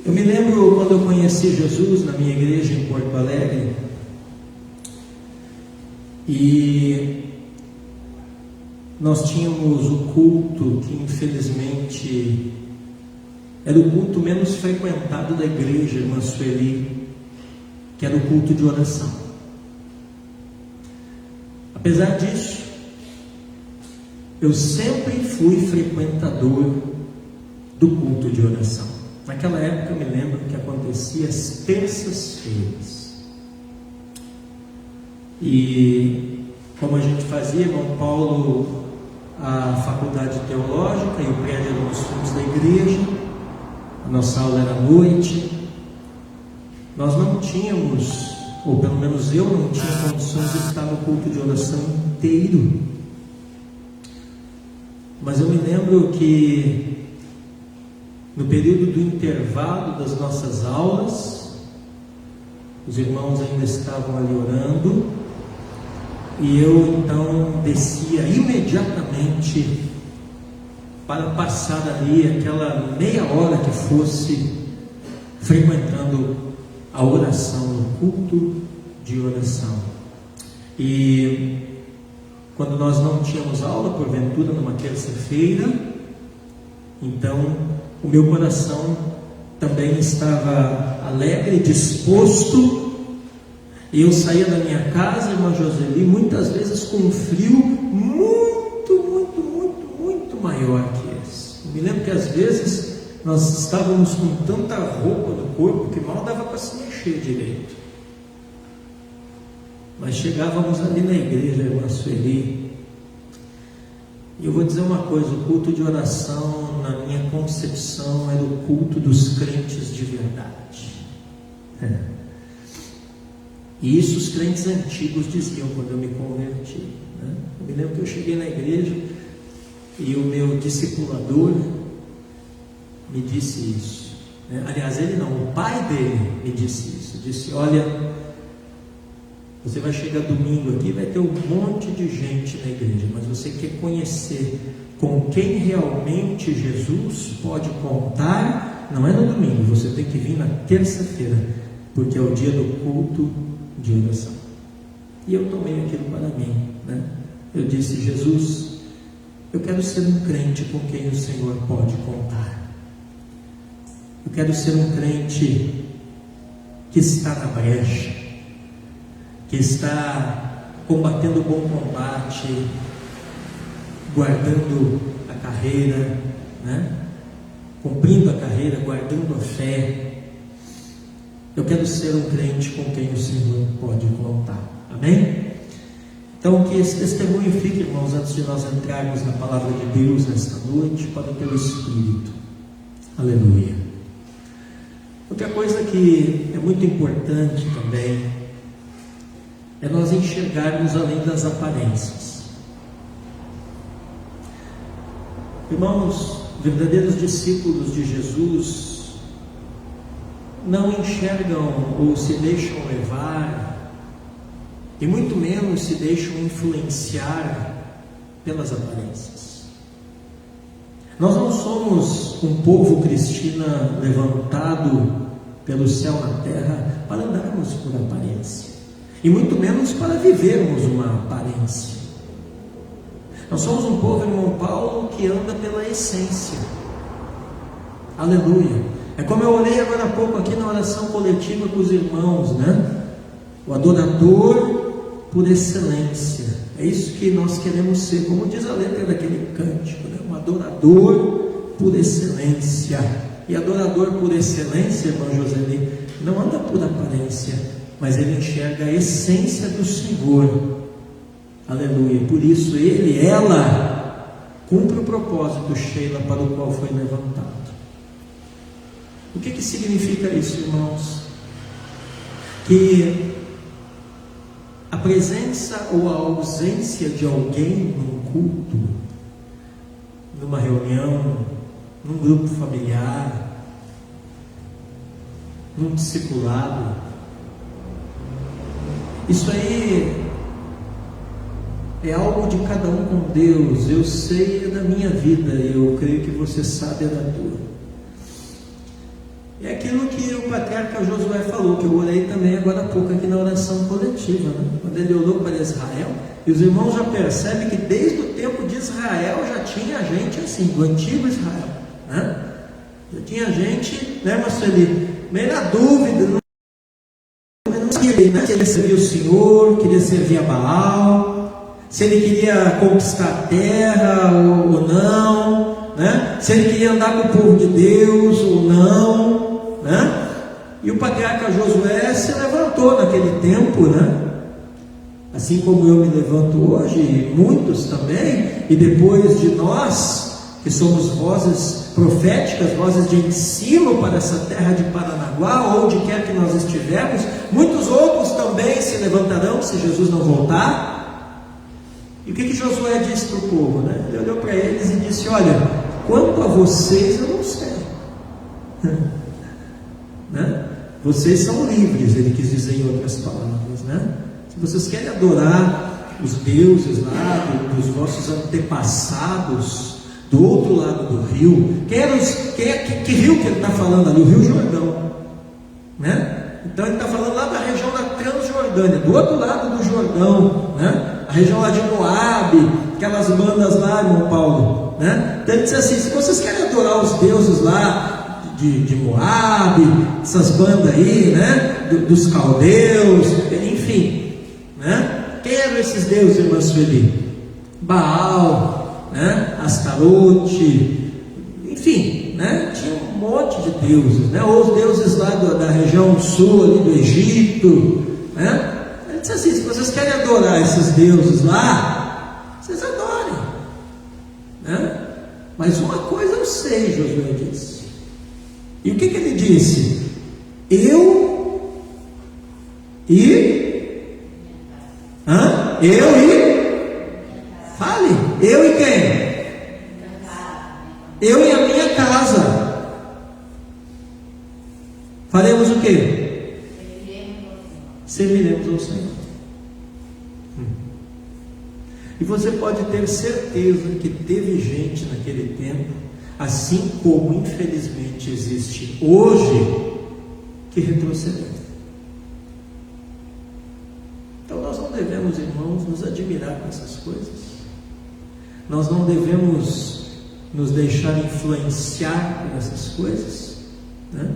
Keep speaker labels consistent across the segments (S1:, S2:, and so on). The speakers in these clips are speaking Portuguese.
S1: Eu me lembro quando eu conheci Jesus na minha igreja em Porto Alegre, e nós tínhamos o culto que infelizmente era o culto menos frequentado da igreja, irmã Sueli, que era o culto de oração. Apesar disso, eu sempre fui frequentador do culto de oração. Naquela época eu me lembro que acontecia às terças-feiras. E como a gente fazia, irmão Paulo, a faculdade teológica e o prédio era nos fundos da igreja, a nossa aula era à noite, nós não tínhamos, ou pelo menos eu não tinha condições de estar no culto de oração inteiro. Mas eu me lembro que no período do intervalo das nossas aulas, os irmãos ainda estavam ali orando, e eu então descia imediatamente para passar ali aquela meia hora que fosse frequentando a oração, o culto de oração. E quando nós não tínhamos aula, porventura, numa terça-feira, então o meu coração também estava alegre, disposto, e eu saía da minha casa, irmã Joseli, muitas vezes com um frio muito maior que esse. Eu me lembro que às vezes nós estávamos com tanta roupa no corpo que mal dava para se mexer direito. Mas chegávamos ali na igreja, irmã Sueli, e eu vou dizer uma coisa: o culto de oração, na minha concepção, era o culto dos crentes de verdade. E isso os crentes antigos diziam quando eu me converti, né? Eu me lembro que eu cheguei na igreja e o meu discipulador me disse isso, né? Aliás, ele não, o pai dele me disse isso. Disse: olha, você vai chegar domingo aqui, vai ter um monte de gente na igreja, mas você quer conhecer com quem realmente Jesus pode contar, não é no domingo, você tem que vir na terça-feira, porque é o dia do culto de oração. E eu tomei aquilo para mim, né? Eu disse: Jesus, eu quero ser um crente com quem o Senhor pode contar. Eu quero ser um crente que está na brecha, que está combatendo o bom combate, guardando a carreira, né? Cumprindo a carreira, guardando a fé. Eu quero ser um crente com quem o Senhor pode contar. Amém? Então, que esse testemunho fique, irmãos, antes de nós entrarmos na palavra de Deus nesta noite, para o teu Espírito. Aleluia. Outra coisa que é muito importante também é nós enxergarmos além das aparências. Irmãos, verdadeiros discípulos de Jesus não enxergam ou se deixam levar, e muito menos se deixam influenciar pelas aparências. Nós não somos um povo Cristina levantado pelo céu na terra para andarmos por aparência, e muito menos para vivermos uma aparência. Nós somos um povo, irmão Paulo, que anda pela essência. Aleluia. É como eu orei agora há pouco aqui na oração coletiva com os irmãos, né? O adorador por excelência. É isso que nós queremos ser, como diz a letra daquele cântico, né? Um adorador por excelência. E adorador por excelência, irmão Joseli, não anda por aparência, mas ele enxerga a essência do Senhor. Aleluia. Por isso ela cumpre o propósito, Sheila, para o qual foi levantado. O que significa isso, irmãos? Que a presença ou a ausência de alguém num culto, numa reunião, num grupo familiar, num discipulado, isso aí é algo de cada um com Deus. Eu sei da minha vida, eu creio que você sabe da tua. É aquilo que o patriarca Josué falou, que eu orei também agora há pouco aqui na oração coletiva, né? Quando ele olhou para Israel, e os irmãos já percebem que desde o tempo de Israel já tinha gente assim, do antigo Israel, né? Já tinha gente, né, mas ele meio na dúvida, não queria servir o Senhor, queria servir a Baal, se ele queria conquistar a terra ou não, né? Se ele queria andar com o povo de Deus ou não, né? E o patriarca Josué se levantou naquele tempo, né? Assim como eu me levanto hoje, e muitos também, e depois de nós, que somos vozes proféticas, vozes de ensino para essa terra de Paranaguá, onde quer que nós estivermos, muitos outros também se levantarão se Jesus não voltar. E o que Josué disse para o povo, né? Ele olhou para eles e disse: olha, quanto a vocês eu não sei, né? Vocês são livres, ele quis dizer em outras palavras, né? Se vocês querem adorar os deuses lá dos vossos antepassados do outro lado do rio, que rio que ele está falando ali? O Rio Jordão, né? Então ele está falando lá da região da Transjordânia, do outro lado do Jordão, né? A região lá de Moabe, aquelas bandas lá, irmão Paulo, né? Então ele disse assim: se vocês querem adorar os deuses lá de Moabe, essas bandas aí, né? Dos caldeus, enfim, né? Quem eram esses deuses, irmã Sueli? Baal, né? Astarote, enfim, né? Tinha um monte de deuses, né? Ou os deuses lá da região sul ali do Egito, né? Ele disse assim: se vocês querem adorar esses deuses lá, vocês adorem, né? Mas uma coisa eu sei, Josué disse. E o que ele disse? Eu e fale, eu e quem? Eu e a minha casa faremos o quê? Serviremos ao Senhor. E você pode ter certeza que teve gente naquele tempo, assim como infelizmente existe hoje, que retrocedeu. Então nós não devemos, irmãos, nos admirar com essas coisas. Nós não devemos nos deixar influenciar por essas coisas, né?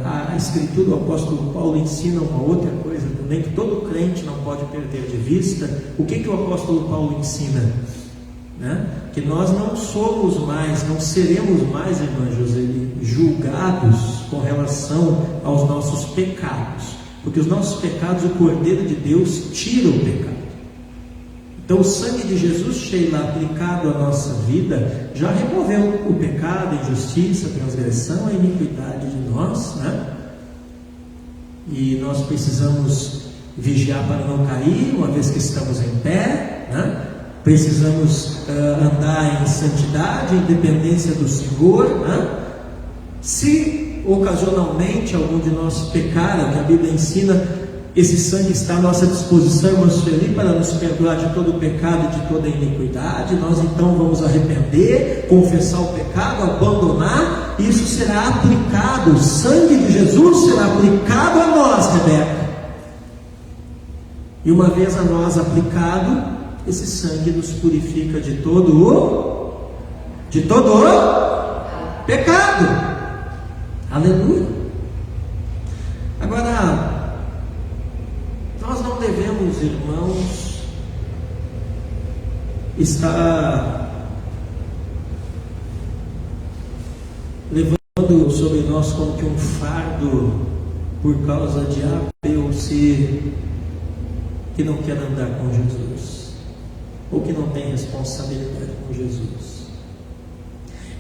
S1: A Escritura, o apóstolo Paulo ensina uma outra coisa também, que todo crente não pode perder de vista. O que o apóstolo Paulo ensina? Né? Que nós não somos mais, não seremos mais, irmã Joseli, julgados com relação aos nossos pecados, porque os nossos pecados, o Cordeiro de Deus tira o pecado. Então o sangue de Jesus, Sheila, aplicado à nossa vida, já removeu o pecado, a injustiça, a transgressão, a iniquidade de nós, né? E nós precisamos vigiar para não cair, uma vez que estamos em pé, né? Precisamos andar em santidade, em dependência do Senhor, né? Se ocasionalmente algum de nós pecar, o que a Bíblia ensina, esse sangue está à nossa disposição, irmã Sueli, para nos perdoar de todo o pecado e de toda a iniquidade. Nós então vamos arrepender, confessar o pecado, abandonar, e isso será aplicado, o sangue de Jesus será aplicado a nós, Rebeca. E uma vez a nós aplicado, esse sangue nos purifica de todo o pecado. Aleluia. Agora, nós não devemos, irmãos, estar levando sobre nós como que um fardo por causa de A, B ou C, que não quer andar com Jesus, ou que não tem responsabilidade com Jesus.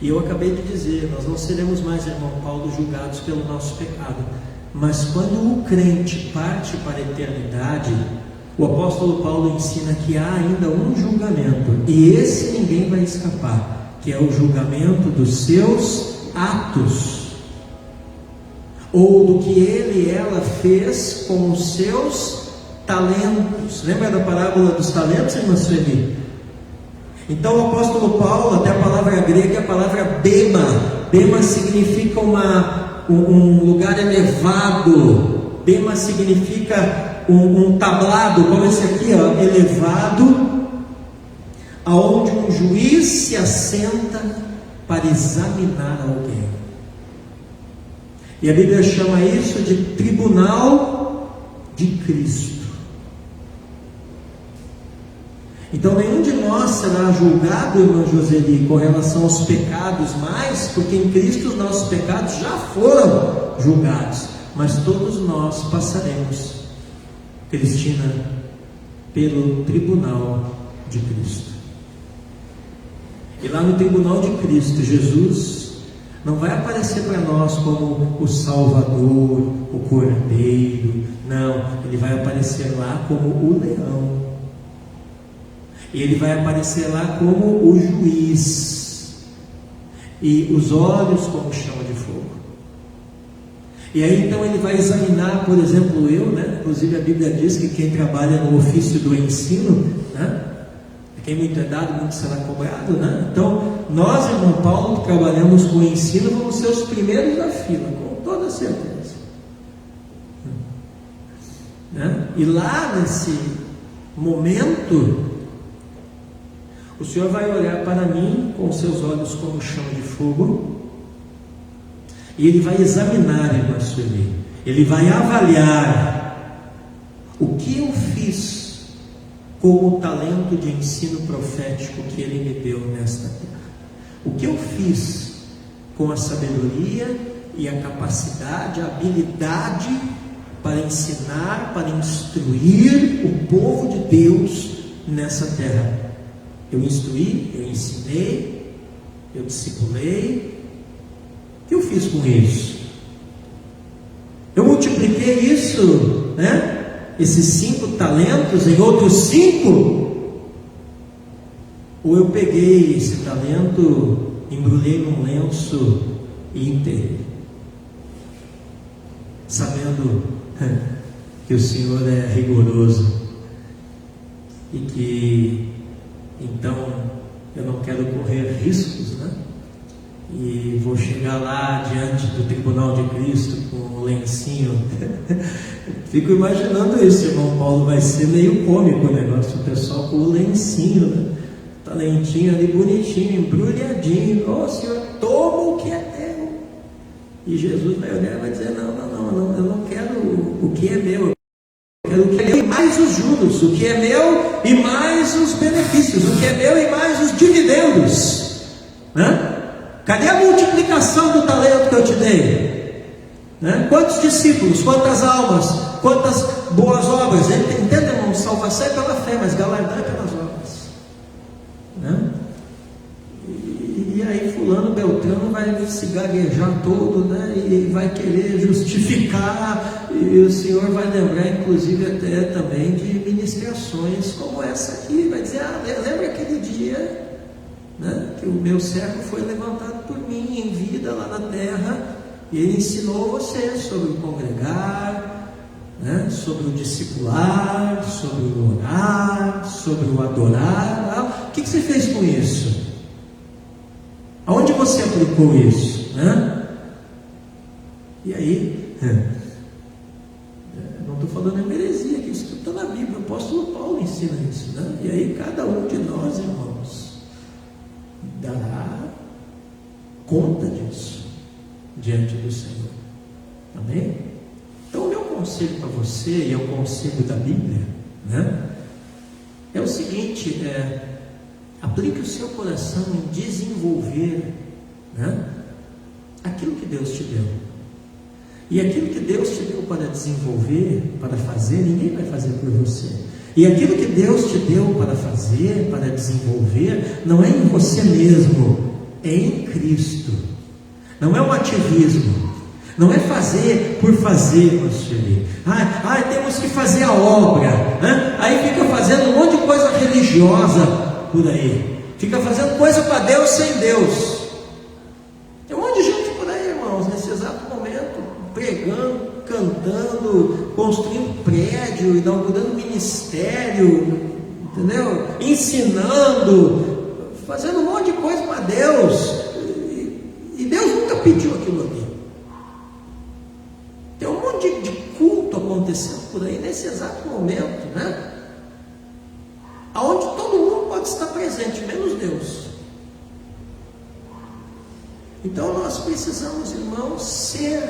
S1: E eu acabei de dizer, nós não seremos mais, irmão Paulo, julgados pelo nosso pecado. Mas quando o crente parte para a eternidade, o apóstolo Paulo ensina que há ainda um julgamento, e esse ninguém vai escapar, que é o julgamento dos seus atos, ou do que ele e ela fez com os seus talentos. Lembra da parábola dos talentos, irmã Sueli? Então o apóstolo Paulo, até a palavra grega é a palavra bema, Bema significa um lugar elevado. Bema significa um tablado, como esse aqui, ó, elevado, aonde um juiz se assenta para examinar alguém. E a Bíblia chama isso de tribunal de Cristo. Então nenhum de nós será julgado, irmã Joseli, com relação aos pecados mais, porque em Cristo os nossos pecados já foram julgados, mas todos nós passaremos, Cristina, pelo tribunal de Cristo. E lá no tribunal de Cristo, Jesus não vai aparecer para nós como o Salvador, o Cordeiro, não, Ele vai aparecer lá como o leão. E Ele vai aparecer lá como o juiz, e os olhos como chama de fogo. E aí então Ele vai examinar, por exemplo, eu, né? Inclusive a Bíblia diz que quem trabalha no ofício do ensino, né? Quem muito é dado, muito será cobrado, né? Então nós, irmão Paulo, que trabalhamos com o ensino, vamos ser os primeiros da fila, com toda certeza, né? E lá nesse momento, o Senhor vai olhar para mim com seus olhos como chama de fogo, e Ele vai examinar, irmã Sueli, Ele vai avaliar o que eu fiz com o talento de ensino profético que Ele me deu nesta terra. O que eu fiz com a sabedoria e a capacidade, a habilidade para ensinar, para instruir o povo de Deus nessa terra. Eu instruí, eu ensinei, eu discipulei. O que eu fiz com isso? Eu multipliquei isso, né? Esses 5 talentos em outros 5? Ou eu peguei esse talento, embrulhei num lenço e enterrei, sabendo que o Senhor é rigoroso e que então eu não quero correr riscos, né? E vou chegar lá diante do tribunal de Cristo com o lencinho. Fico imaginando isso, irmão Paulo, vai ser meio cômico o negócio, o pessoal com o lencinho, né? Talentinho ali bonitinho, embrulhadinho. Ó, Senhor, toma o que é teu. E Jesus vai olhar e vai dizer: não, eu não quero o que é meu. Eu quero o que é meu e mais os juros, o que é meu e mais os benefícios, o que é meu e mais os dividendos, né? Cadê a multiplicação do talento que eu te dei? Né? Quantos discípulos, quantas almas, quantas boas obras? Entenda, irmão, salvação é pela fé, mas galardão é pelas obras, né? E aí fulano, beltrano vai se gaguejar todo, né? E vai querer justificar, e o Senhor vai lembrar inclusive até também de ministrações como essa aqui, vai dizer: lembra aquele dia, né, que o meu servo foi levantado por mim em vida lá na terra, e ele ensinou você sobre o congregar, né, sobre o discipular, sobre o orar, sobre o adorar. O que você fez com isso? Aonde você aplicou isso, né? E aí, não estou falando em heresia, que isso está na Bíblia, o apóstolo Paulo ensina isso, né? E aí cada um de nós, irmãos, dará conta disso diante do Senhor. Amém? Então o meu conselho para você, e é o conselho da Bíblia, né, é o seguinte: aplique o seu coração em desenvolver, né, aquilo que Deus te deu. E aquilo que Deus te deu para desenvolver, para fazer, ninguém vai fazer por você. E aquilo que Deus te deu para fazer, para desenvolver, não é em você mesmo, é em Cristo. Não é um ativismo, não é fazer por fazer, temos que fazer a obra, né? Aí fica fazendo um monte de coisa religiosa por aí, fica fazendo coisa para Deus sem Deus. Tem um monte de gente por aí, irmãos, nesse exato momento, pregando, cantando, construindo prédio, inaugurando ministério, entendeu? Ensinando, fazendo um monte de coisa para Deus, e Deus não pediu aquilo ali. Tem um monte de culto acontecendo por aí nesse exato momento, né? Aonde todo mundo pode estar presente, menos Deus. Então nós precisamos, irmãos, ser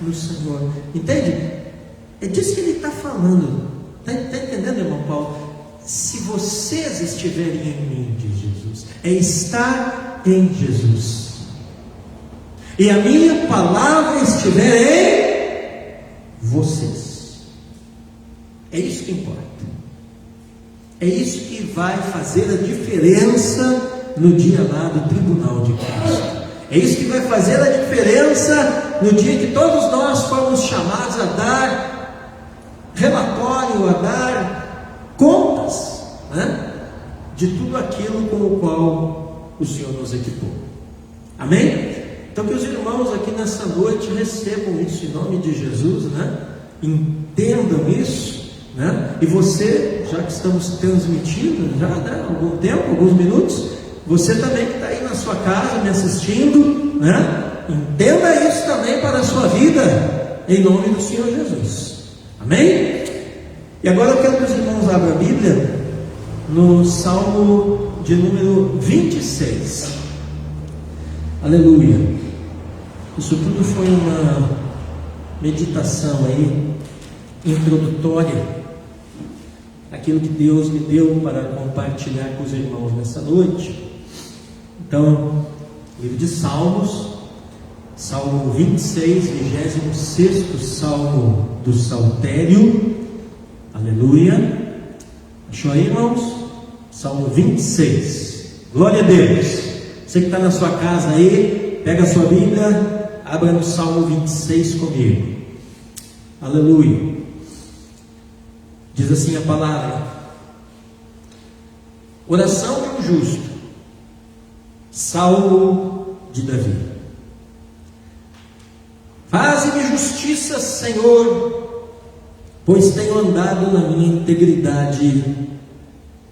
S1: no Senhor. Entende? É disso que ele está falando. Está entendendo, irmão Paulo? Se vocês estiverem em mim, diz Jesus, é estar em Jesus, e a minha palavra estiver em vocês, é isso que importa. É isso que vai fazer a diferença no dia lá do tribunal de Cristo. É isso que vai fazer a diferença no dia que todos nós formos chamados a dar relatório, a dar contas, né, de tudo aquilo com o qual o Senhor nos equipou. Amém? Então que os irmãos aqui nessa noite recebam isso em nome de Jesus, né? Entendam isso, né? E você, já que estamos transmitindo já, né, algum tempo, alguns minutos, você também que está aí na sua casa me assistindo, né? Entenda isso também para a sua vida, em nome do Senhor Jesus. Amém? E agora eu quero que os irmãos abram a Bíblia no Salmo de número 26. Aleluia. Isso tudo foi uma meditação aí, introdutória, aquilo que Deus me deu para compartilhar com os irmãos nessa noite. Então, livro de Salmos, Salmo 26, 26º Salmo do Saltério. Aleluia. Achou aí, irmãos? Salmo 26. Glória a Deus. Você que está na sua casa aí, pega a sua Bíblia, abra no Salmo 26 comigo. Aleluia. Diz assim a palavra: oração de um justo, Salmo de Davi. Faze-me justiça, Senhor, pois tenho andado na minha integridade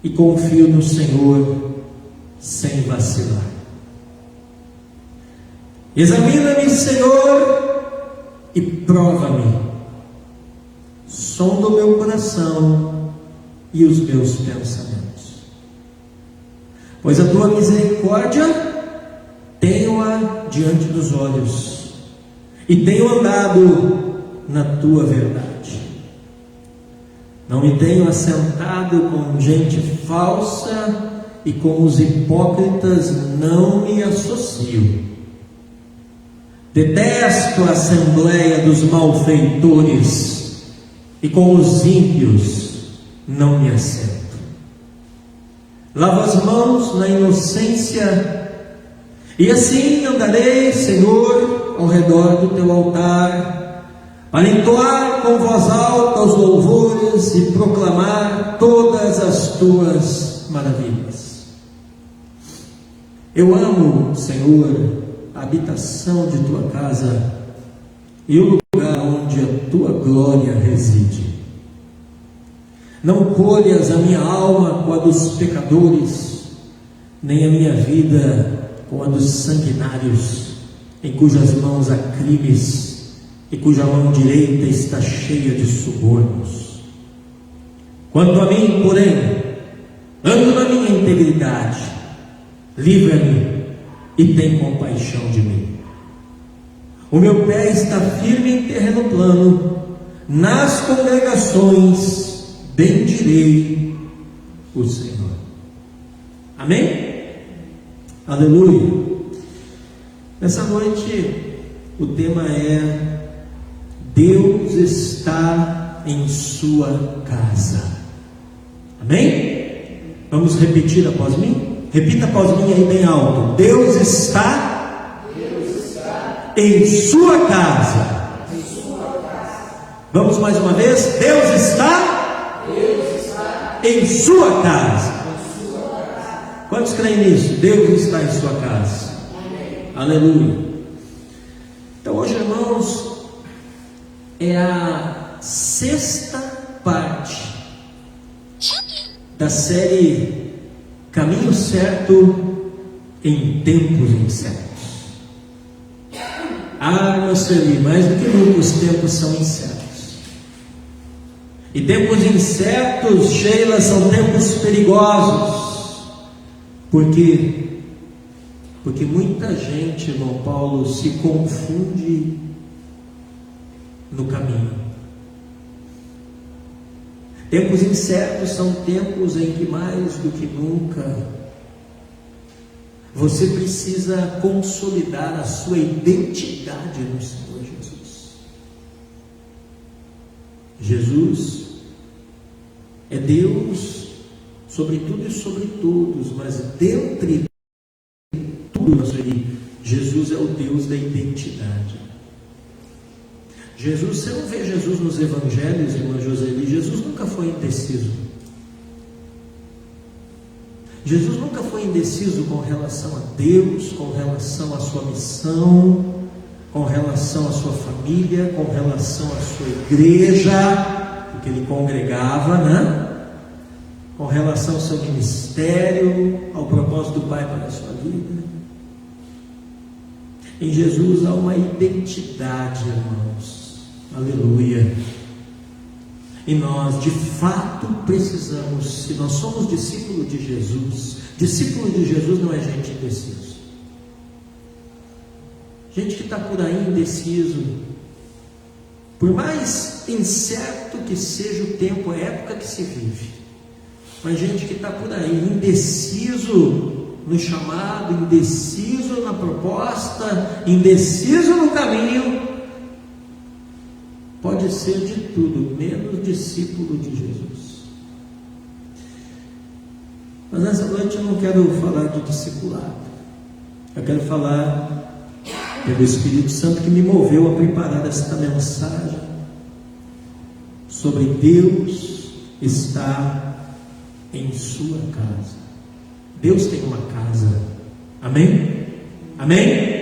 S1: e confio no Senhor sem vacilar. Examina-me, Senhor, e prova-me. Sonda o meu coração e os meus pensamentos. Pois a tua misericórdia tenho-a diante dos olhos, e tenho andado na tua verdade. Não me tenho assentado com gente falsa, e com os hipócritas não me associo. Detesto a assembleia dos malfeitores, e com os ímpios não me assento. Lavo as mãos na inocência, e assim andarei, Senhor, ao redor do teu altar, para entoar com voz alta os louvores e proclamar todas as tuas maravilhas. Eu amo, Senhor, a habitação de tua casa e o lugar onde a tua glória reside. Não colhas a minha alma com a dos pecadores, nem a minha vida com a dos sanguinários, em cujas mãos há crimes e cuja mão direita está cheia de subornos. Quanto a mim, porém, ando na minha integridade, livra-me e tem compaixão de mim. O meu pé está firme em terreno plano, nas congregações bendirei o Senhor. Amém? Aleluia. Nessa noite o tema é: Deus está em sua casa. Amém? Vamos repetir após mim? Repita após mim aí bem alto: Deus está em sua casa. Vamos mais uma vez: Deus está em sua casa. Quantos creem nisso? Deus está em sua casa. Aleluia. Então hoje, irmãos, é a 6ª parte da série Caminho Certo em Tempos Incertos. Meu Sueli, mais do que nunca os tempos são incertos. E tempos incertos, Sheila, são tempos perigosos. Por quê? Porque muita gente, irmão Paulo, se confunde no caminho. Tempos incertos são tempos em que mais do que nunca você precisa consolidar a sua identidade no Senhor Jesus. Jesus é Deus sobre tudo e sobre todos, mas dentre tudo, Jesus é o Deus da identidade. Jesus, você não vê Jesus nos evangelhos, irmã Joseli, Jesus nunca foi indeciso. Jesus nunca foi indeciso com relação a Deus, com relação à sua missão, com relação à sua família, com relação à sua igreja, porque ele congregava, né? Com relação ao seu ministério, ao propósito do Pai para a sua vida. Em Jesus há uma identidade, irmãos. Aleluia. E nós de fato precisamos, se nós somos discípulos de Jesus não é gente indeciso. Gente que está por aí indeciso, por mais incerto que seja o tempo, a época que se vive, mas gente que está por aí indeciso no chamado, indeciso na proposta, indeciso no caminho, pode ser de tudo, menos discípulo de Jesus. Mas nessa noite eu não quero falar de discipulado. Eu quero falar pelo Espírito Santo que me moveu a preparar esta mensagem sobre Deus estar em sua casa. Deus tem uma casa. Amém? Amém?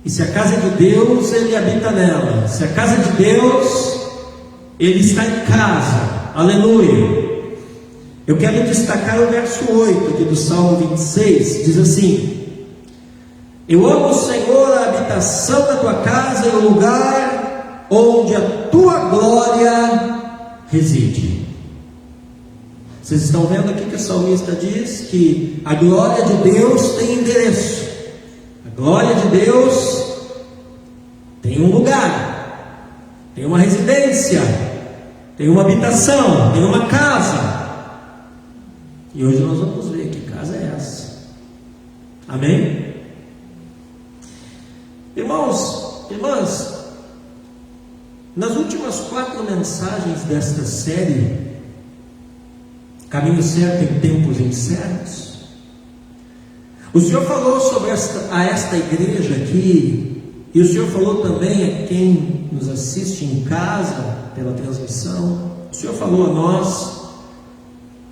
S1: E se a casa é de Deus, Ele habita nela. Se a casa é de Deus, Ele está em casa. Aleluia. Eu quero destacar o verso 8 aqui do Salmo 26. Diz assim: eu amo, Senhor, a habitação da tua casa e o lugar onde a tua glória reside. Vocês estão vendo aqui que o salmista diz que a glória de Deus tem endereço. A glória de Deus tem um lugar, tem uma residência, tem uma habitação, tem uma casa. E hoje nós vamos ver que casa é essa. Amém? Irmãos, irmãs, nas últimas 4 mensagens desta série, Caminho Certo em Tempos Incertos, o Senhor falou sobre esta igreja aqui, e o Senhor falou também a quem nos assiste em casa pela transmissão. O Senhor falou a nós,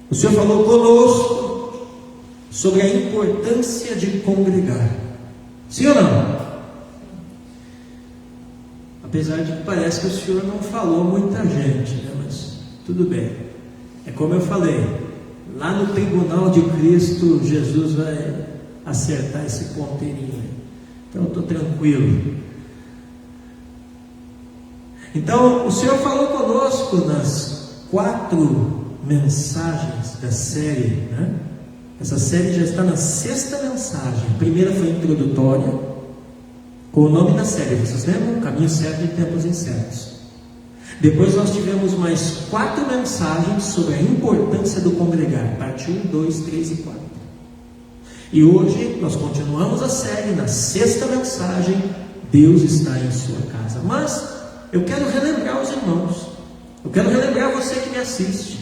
S1: o Senhor falou conosco sobre a importância de congregar. Sim ou não? Apesar de que parece que o Senhor não falou muita gente, né? Mas tudo bem. É como eu falei, lá no tribunal de Cristo, Jesus vai acertar esse ponteirinho. Então eu estou tranquilo. Então o Senhor falou conosco nas 4 mensagens da série, né? Essa série já está na 6ª mensagem. A primeira foi introdutória, com o nome da série, vocês lembram? Caminho Certo em Tempos Incertos. Depois nós tivemos mais 4 mensagens sobre a importância do congregar, parte 1, 2, 3 e 4. E hoje nós continuamos a série na 6ª mensagem, Deus está em sua casa. Mas eu quero relembrar os irmãos, eu quero relembrar você que me assiste,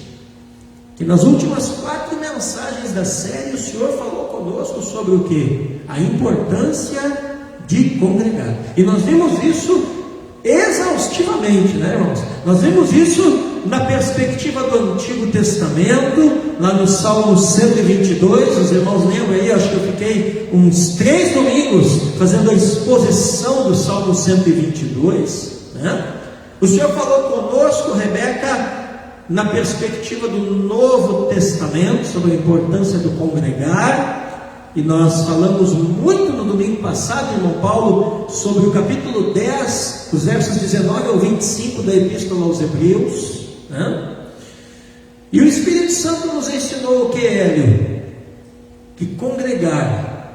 S1: que nas últimas 4 mensagens da série o Senhor falou conosco sobre o que? A importância de congregar. E nós vimos isso exaustivamente, né, irmãos? Nós vimos isso na perspectiva do Antigo Testamento, lá no Salmo 122, os irmãos lembram aí, acho que eu fiquei uns 3 domingos fazendo a exposição do Salmo 122, né? O Senhor falou conosco, Rebeca, na perspectiva do Novo Testamento, sobre a importância do congregar, e nós falamos muito no domingo passado, irmão Paulo, sobre o capítulo 10, os versos 19 ao 25 da Epístola aos Hebreus, né? E o Espírito Santo nos ensinou o que, Hélio? Que congregar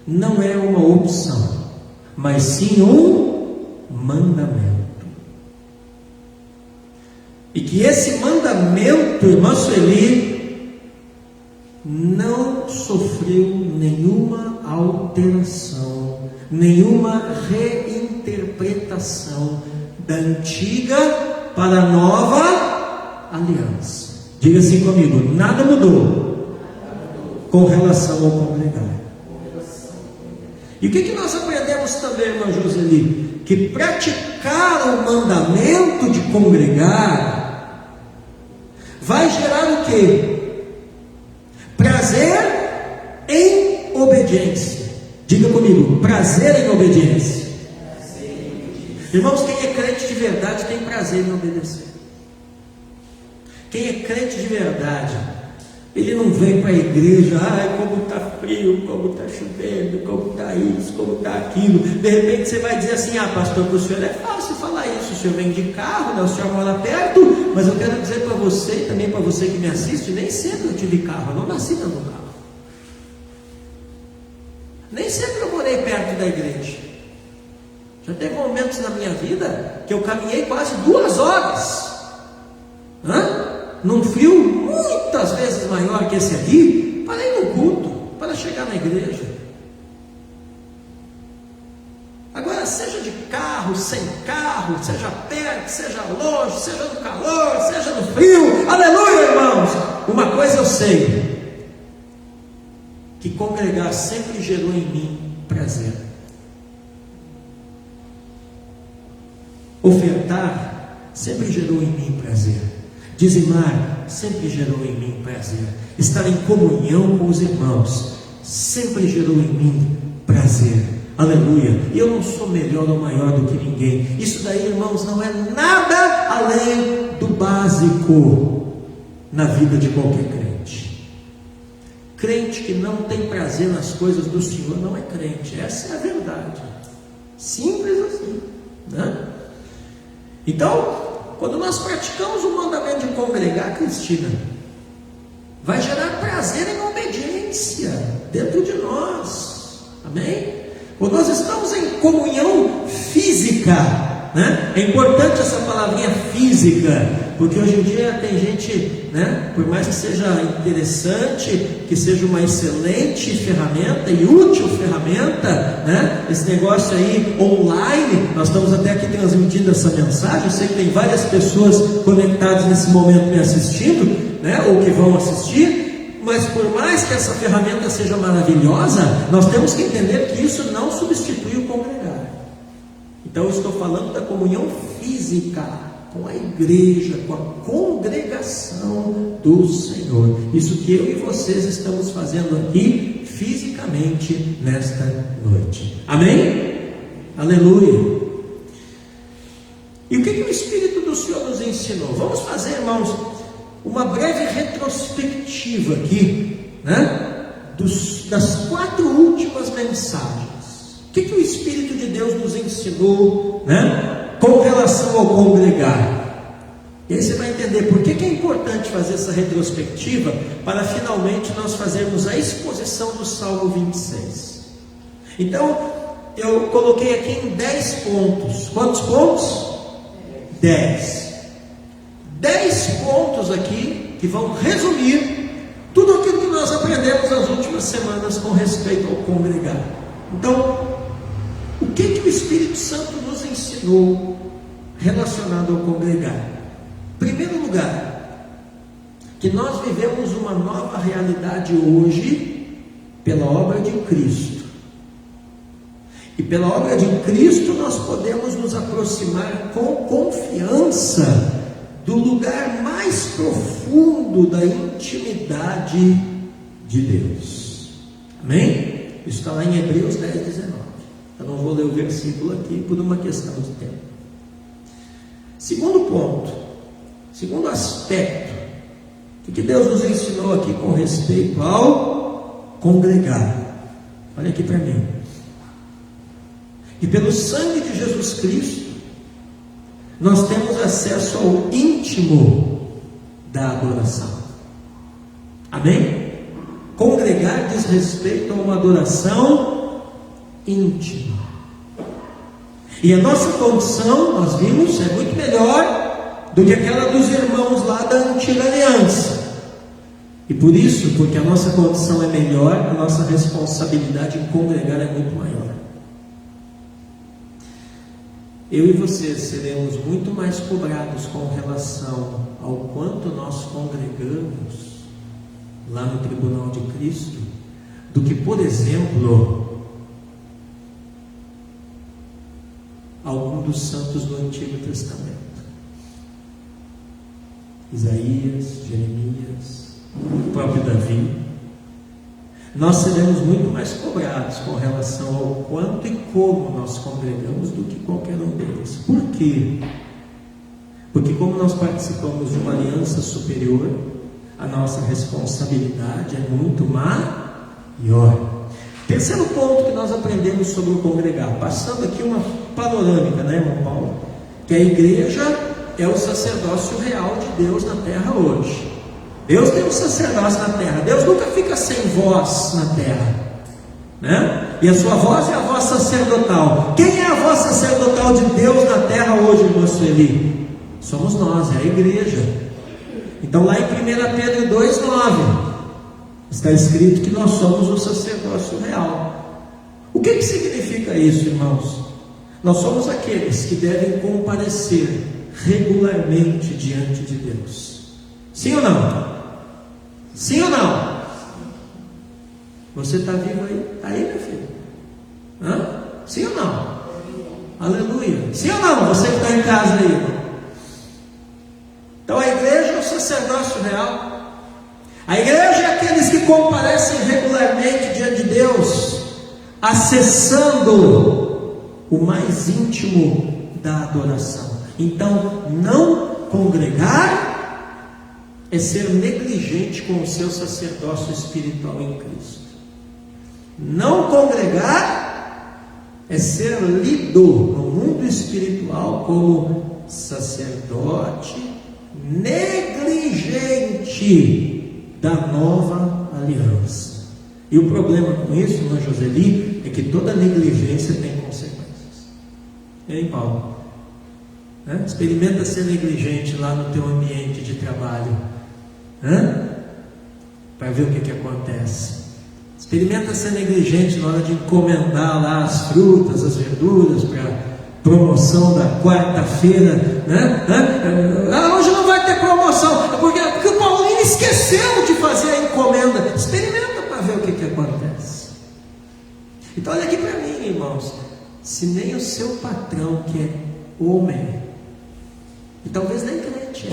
S1: não é uma opção, mas sim um mandamento. E que esse mandamento, irmã Sueli, não sofreu nenhuma alteração, nenhuma reinterpretação da antiga para a nova aliança. Diga assim comigo: nada mudou com relação ao congregar. E o que nós aprendemos também, irmã Joseli? Que praticar o mandamento de congregar vai gerar o quê? Prazer em obediência. Diga comigo: prazer em obediência. Irmãos, quem é crente de verdade tem prazer em obedecer. Quem é crente de verdade, ele não vem para a igreja, ai, como está frio, como está chovendo, como está isso, como está aquilo. De repente você vai dizer assim: ah, pastor, para o senhor é fácil falar isso, o senhor vem de carro, né? O senhor mora perto. Mas eu quero dizer para você, e também para você que me assiste, nem sempre eu tive carro, eu não nasci dentro do carro. Nem sempre eu morei perto da igreja. Já teve momentos na minha vida que eu caminhei quase 2 horas, num frio muitas vezes maior que esse aqui, para ir no culto, para chegar na igreja. Agora, seja de carro, sem carro, seja perto, seja longe, seja no calor, seja no frio, aleluia, irmãos. Uma coisa eu sei, que congregar sempre gerou em mim prazer. Ofertar sempre gerou em mim prazer. Dizimar sempre gerou em mim prazer. Estar em comunhão com os irmãos sempre gerou em mim prazer. Aleluia. E eu não sou melhor ou maior do que ninguém. Isso daí, irmãos, não é nada além do básico na vida de qualquer crente. Crente que não tem prazer nas coisas do Senhor não é crente. Essa é a verdade. Simples assim, né? Então, quando nós praticamos o mandamento de congregar, Cristina, vai gerar prazer em obediência dentro de nós. Amém? Quando nós estamos em comunhão física, né? É importante essa palavrinha física, porque hoje em dia tem gente, né? Por mais que seja interessante, que seja uma excelente ferramenta e útil ferramenta, né? Esse negócio aí online, nós estamos até aqui transmitindo essa mensagem. Eu sei que tem várias pessoas conectadas nesse momento me assistindo, né? Ou que vão assistir. Mas por mais que essa ferramenta seja maravilhosa, nós temos que entender que isso não substitui o congregar. Então eu estou falando da comunhão física com a igreja, com a congregação do Senhor. Isso que eu e vocês estamos fazendo aqui fisicamente nesta noite. Amém? Aleluia. E o que o Espírito do Senhor nos ensinou? Vamos fazer, irmãos, uma breve retrospectiva aqui, né? Das 4 últimas mensagens. O que o Espírito de Deus nos ensinou, né? Com relação ao congregar. E aí você vai entender por que é importante fazer essa retrospectiva, para finalmente nós fazermos a exposição do Salmo 26. Então, eu coloquei aqui em 10 pontos. Quantos pontos? 10 pontos aqui, que vão resumir tudo aquilo que nós aprendemos nas últimas semanas com respeito ao congregar. Então, o que o Espírito Santo nos ensinou relacionado ao congregar? Em primeiro lugar, que nós vivemos uma nova realidade hoje pela obra de Cristo. E pela obra de Cristo nós podemos nos aproximar com confiança do lugar mais profundo da intimidade de Deus. Amém? Isso está lá em Hebreus 10, 19. Eu não vou ler o versículo aqui por uma questão de tempo. Segundo ponto, segundo aspecto, o que Deus nos ensinou aqui com respeito ao congregar. Olha aqui para mim. E pelo sangue de Jesus Cristo, nós temos acesso ao íntimo da adoração. Amém? Congregar diz respeito a uma adoração íntima. E a nossa condição, nós vimos, é muito melhor do que aquela dos irmãos lá da antiga aliança. E por isso, porque a nossa condição é melhor, a nossa responsabilidade em congregar é muito maior. Eu e vocês seremos muito mais cobrados com relação ao quanto nós congregamos lá no tribunal de Cristo, do que, por exemplo, algum dos santos do Antigo Testamento. Isaías, Jeremias, o próprio Davi. Nós seremos muito mais cobrados com relação ao quanto e como nós congregamos do que qualquer um deles. Por quê? Porque como nós participamos de uma aliança superior, a nossa responsabilidade é muito maior. Terceiro ponto que nós aprendemos sobre o congregar, passando aqui uma panorâmica, né, irmão Paulo? Que a igreja é o sacerdócio real de Deus na terra hoje. Deus tem um sacerdócio na terra. Deus nunca fica sem voz na terra, né? E a sua voz é a voz sacerdotal. Quem é a voz sacerdotal de Deus na terra hoje, irmã Sueli? Somos nós, é a igreja. Então lá em 1 Pedro 2,9 está escrito que nós somos o sacerdócio real. O que significa isso, irmãos? Nós somos aqueles que devem comparecer regularmente diante de Deus. Sim ou não? Sim ou não? Você está vivo aí? Está aí, meu filho? Hã? Sim ou não? Aleluia. Sim ou não? Você que está em casa aí, irmão? Então a igreja é o sacerdócio real. A igreja é aqueles que comparecem regularmente diante de Deus, acessando o mais íntimo da adoração. Então, não congregar é ser negligente com o seu sacerdócio espiritual em Cristo. Não congregar é ser lido no mundo espiritual como sacerdote negligente da nova aliança. E o problema com isso, irmã Joseli, é que toda negligência tem consequências. Hein, Paulo? Né? Experimenta ser negligente lá no teu ambiente de trabalho, para ver o que acontece. Experimenta ser negligente na hora de encomendar lá as frutas, as verduras para promoção da quarta-feira, né? Hoje não vai ter promoção, porque o Paulinho esqueceu de fazer a encomenda. Experimenta para ver o que acontece. Então olha aqui para mim, irmãos, se nem o seu patrão, que é homem, e talvez nem crente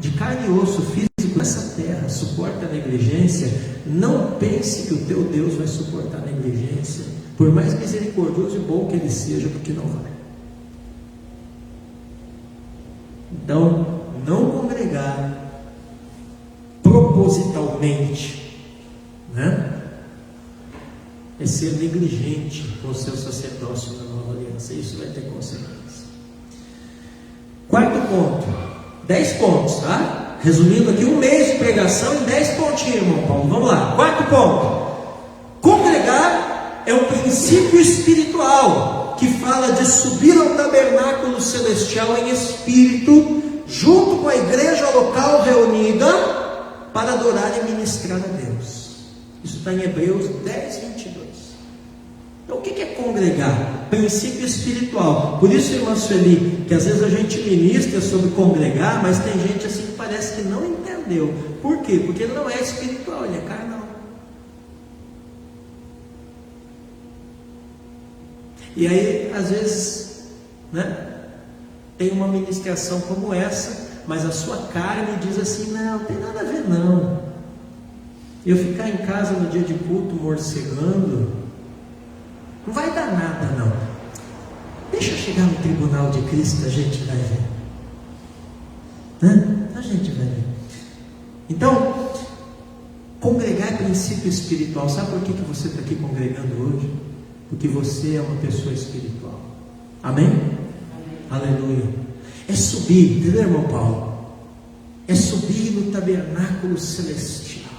S1: de carne e osso físico nessa terra, suporta a negligência, não pense que o teu Deus vai suportar a negligência, por mais misericordioso e bom que ele seja, porque não vai. Então, não congregar propositalmente, né, é ser negligente com o seu sacerdócio na nova aliança. Isso vai ter consequência. Quarto ponto, 10 pontos, tá? Resumindo aqui, um mês de pregação em 10 pontinhos, irmão Paulo. Vamos lá. Quarto ponto: congregar é um princípio espiritual que fala de subir ao tabernáculo celestial em espírito, junto com a igreja local reunida, para adorar e ministrar a Deus. Isso está em Hebreus 10, 22. Então, o que é congregar? Princípio espiritual. Por isso, irmã Sueli, que às vezes a gente ministra sobre congregar, mas tem gente assim que parece que não entendeu. Por quê? Porque ele não é espiritual, ele é carnal. E aí, às vezes, né, tem uma ministração como essa, mas a sua carne diz assim: não tem nada a ver não. Eu ficar em casa no dia de culto morcegando, não vai dar nada não. Deixa eu chegar no tribunal de Cristo, a gente vai ver. A gente vai ver. Então, congregar é princípio espiritual. Sabe por que você está aqui congregando hoje? porque você é uma pessoa espiritual. Amém? Aleluia. É subir, entendeu, irmão Paulo? É subir no tabernáculo celestial.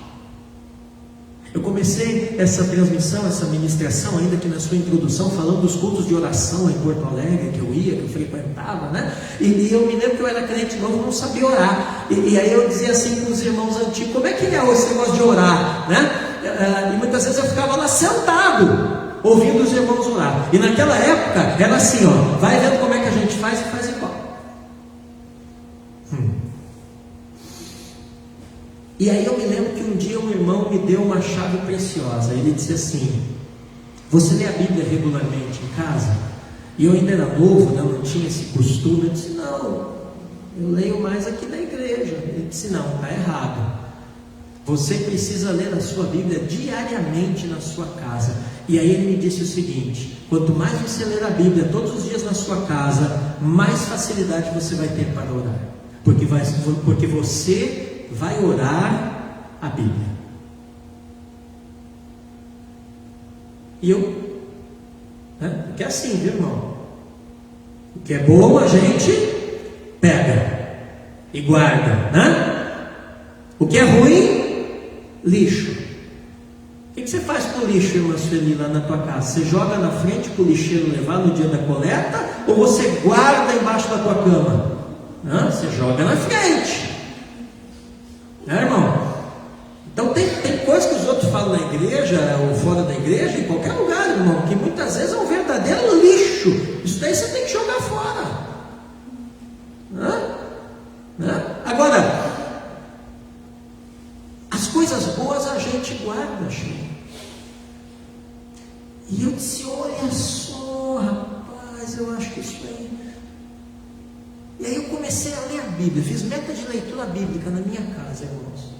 S1: Eu comecei essa transmissão, essa ministração, ainda que na sua introdução, falando dos cultos de oração em Porto Alegre, que eu ia, que eu frequentava, né? E eu me lembro que eu era crente novo, não sabia orar. E aí eu dizia assim para os irmãos antigos: como é que é esse negócio de orar, né? E muitas vezes eu ficava lá sentado, ouvindo os irmãos orar. E naquela época era assim, ó, vai vendo como é que a gente faz e faz igual. E aí eu me lembro que um dia um irmão me deu uma chave preciosa. Ele disse assim: você lê a Bíblia regularmente em casa? E eu ainda era novo, né? Eu não tinha esse costume. Eu disse: não, eu leio mais aqui na igreja. Ele disse: não, está errado. Você precisa ler a sua Bíblia diariamente na sua casa. E aí ele me disse o seguinte: quanto mais você ler a Bíblia todos os dias na sua casa, mais facilidade você vai ter para orar. Porque você vai orar a Bíblia. E eu, né? Porque é assim, viu, irmão? O que é bom a gente pega e guarda, né? O que é ruim, lixo. O que você faz com o lixo, irmã Sueli, lá na tua casa? Você joga na frente para o lixeiro levar no dia da coleta, ou você guarda embaixo da tua cama? Não, você joga na frente. Né, irmão? Então tem coisas que os outros falam na igreja ou fora da igreja, em qualquer lugar, irmão, que muitas vezes é um verdadeiro lixo. Isso daí você tem que jogar fora. Né? Agora, as coisas boas a gente guarda, gente. E eu disse: olha só, rapaz, eu acho que isso aí. E aí eu comecei a ler a Bíblia, fiz meta de leitura bíblica na minha casa, irmãos.